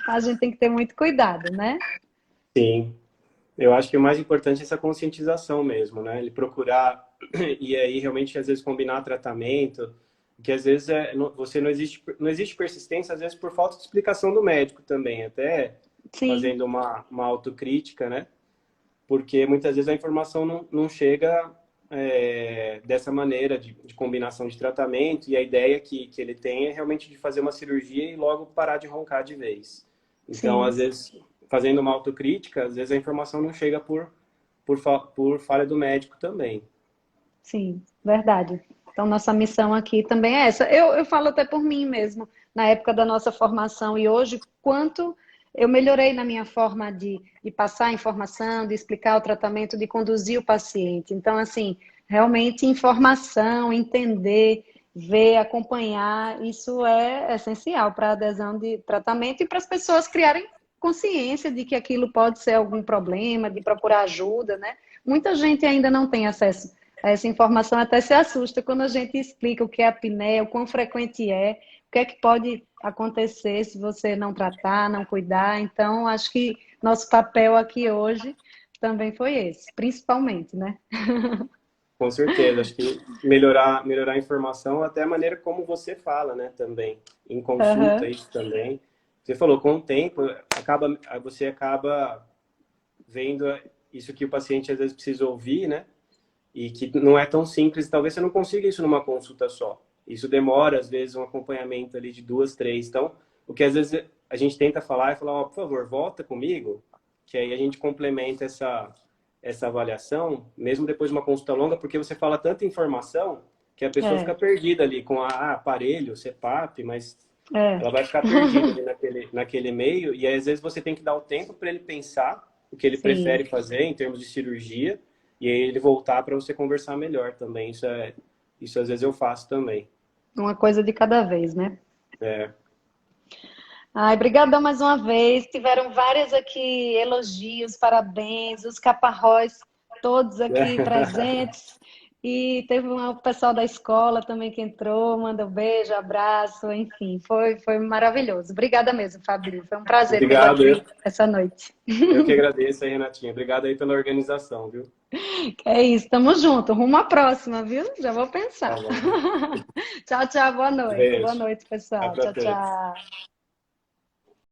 S1: a gente tem que ter muito cuidado, né?
S2: Sim. Eu acho que o mais importante é essa conscientização mesmo, né? Ele procurar e aí realmente às vezes combinar tratamento, que às vezes você não existe persistência às vezes por falta de explicação do médico também, até
S1: Sim,
S2: fazendo uma autocrítica, né? Porque muitas vezes a informação não chega dessa maneira de combinação de tratamento e a ideia que ele tem é realmente de fazer uma cirurgia e logo parar de roncar de vez. Então,
S1: sim,
S2: às vezes, fazendo uma autocrítica, às vezes a informação não chega por falha do médico também.
S1: sim, verdade. Então, nossa missão aqui também é essa. Eu falo até por mim mesmo, na época da nossa formação e hoje, quanto eu melhorei na minha forma de passar a informação, de explicar o tratamento, de conduzir o paciente. Então, assim, realmente informação, entender, ver, acompanhar, isso é essencial para a adesão de tratamento e para as pessoas criarem consciência de que aquilo pode ser algum problema, de procurar ajuda, né? Muita gente ainda não tem acesso a essa informação, até se assusta quando a gente explica o que é a apneia, o quão frequente é, o que é que pode acontecer se você não tratar, não cuidar. Então, acho que nosso papel aqui hoje também foi esse, principalmente, né?
S2: Com certeza, acho que melhorar a informação, até a maneira como você fala, né, também, em consulta,
S1: Uhum.
S2: isso também. Você falou, com o tempo, você acaba vendo isso que o paciente às vezes precisa ouvir, né, e que não é tão simples, talvez você não consiga isso numa consulta só. Isso demora, às vezes, um acompanhamento ali de 2, 3. Então, o que às vezes a gente tenta falar é falar, ó, por favor, volta comigo, que aí a gente complementa essa avaliação, mesmo depois de uma consulta longa, porque você fala tanta informação que a pessoa fica
S1: É,
S2: perdida ali com aparelho, CPAP, mas
S1: é.
S2: ela vai ficar perdida ali naquele meio, e aí, às vezes você tem que dar o tempo para ele pensar o que ele prefere
S1: Sim,
S2: fazer em termos de cirurgia, e aí ele voltar para você conversar melhor também. Isso às vezes eu faço também.
S1: uma coisa de cada vez, né?
S2: É,
S1: Ai, brigadão mais uma vez. Tiveram várias aqui elogios, parabéns, os caparróis todos aqui presentes. E teve um pessoal da escola também que entrou, manda um beijo, abraço, enfim, foi maravilhoso. Obrigada mesmo, Fabio. Foi um prazer tê-lo
S2: obrigado,
S1: aqui essa noite.
S2: eu que agradeço aí, Renatinha. Obrigado aí pela organização, viu?
S1: É isso, tamo junto. Rumo à próxima, viu? Já vou
S2: Tá
S1: pensar.
S2: bom.
S1: Tchau, tchau, boa noite. Boa
S2: Beijo.
S1: noite,
S2: Tchau
S1: pessoal.
S2: pra
S1: Tchau,
S2: todos.
S1: tchau.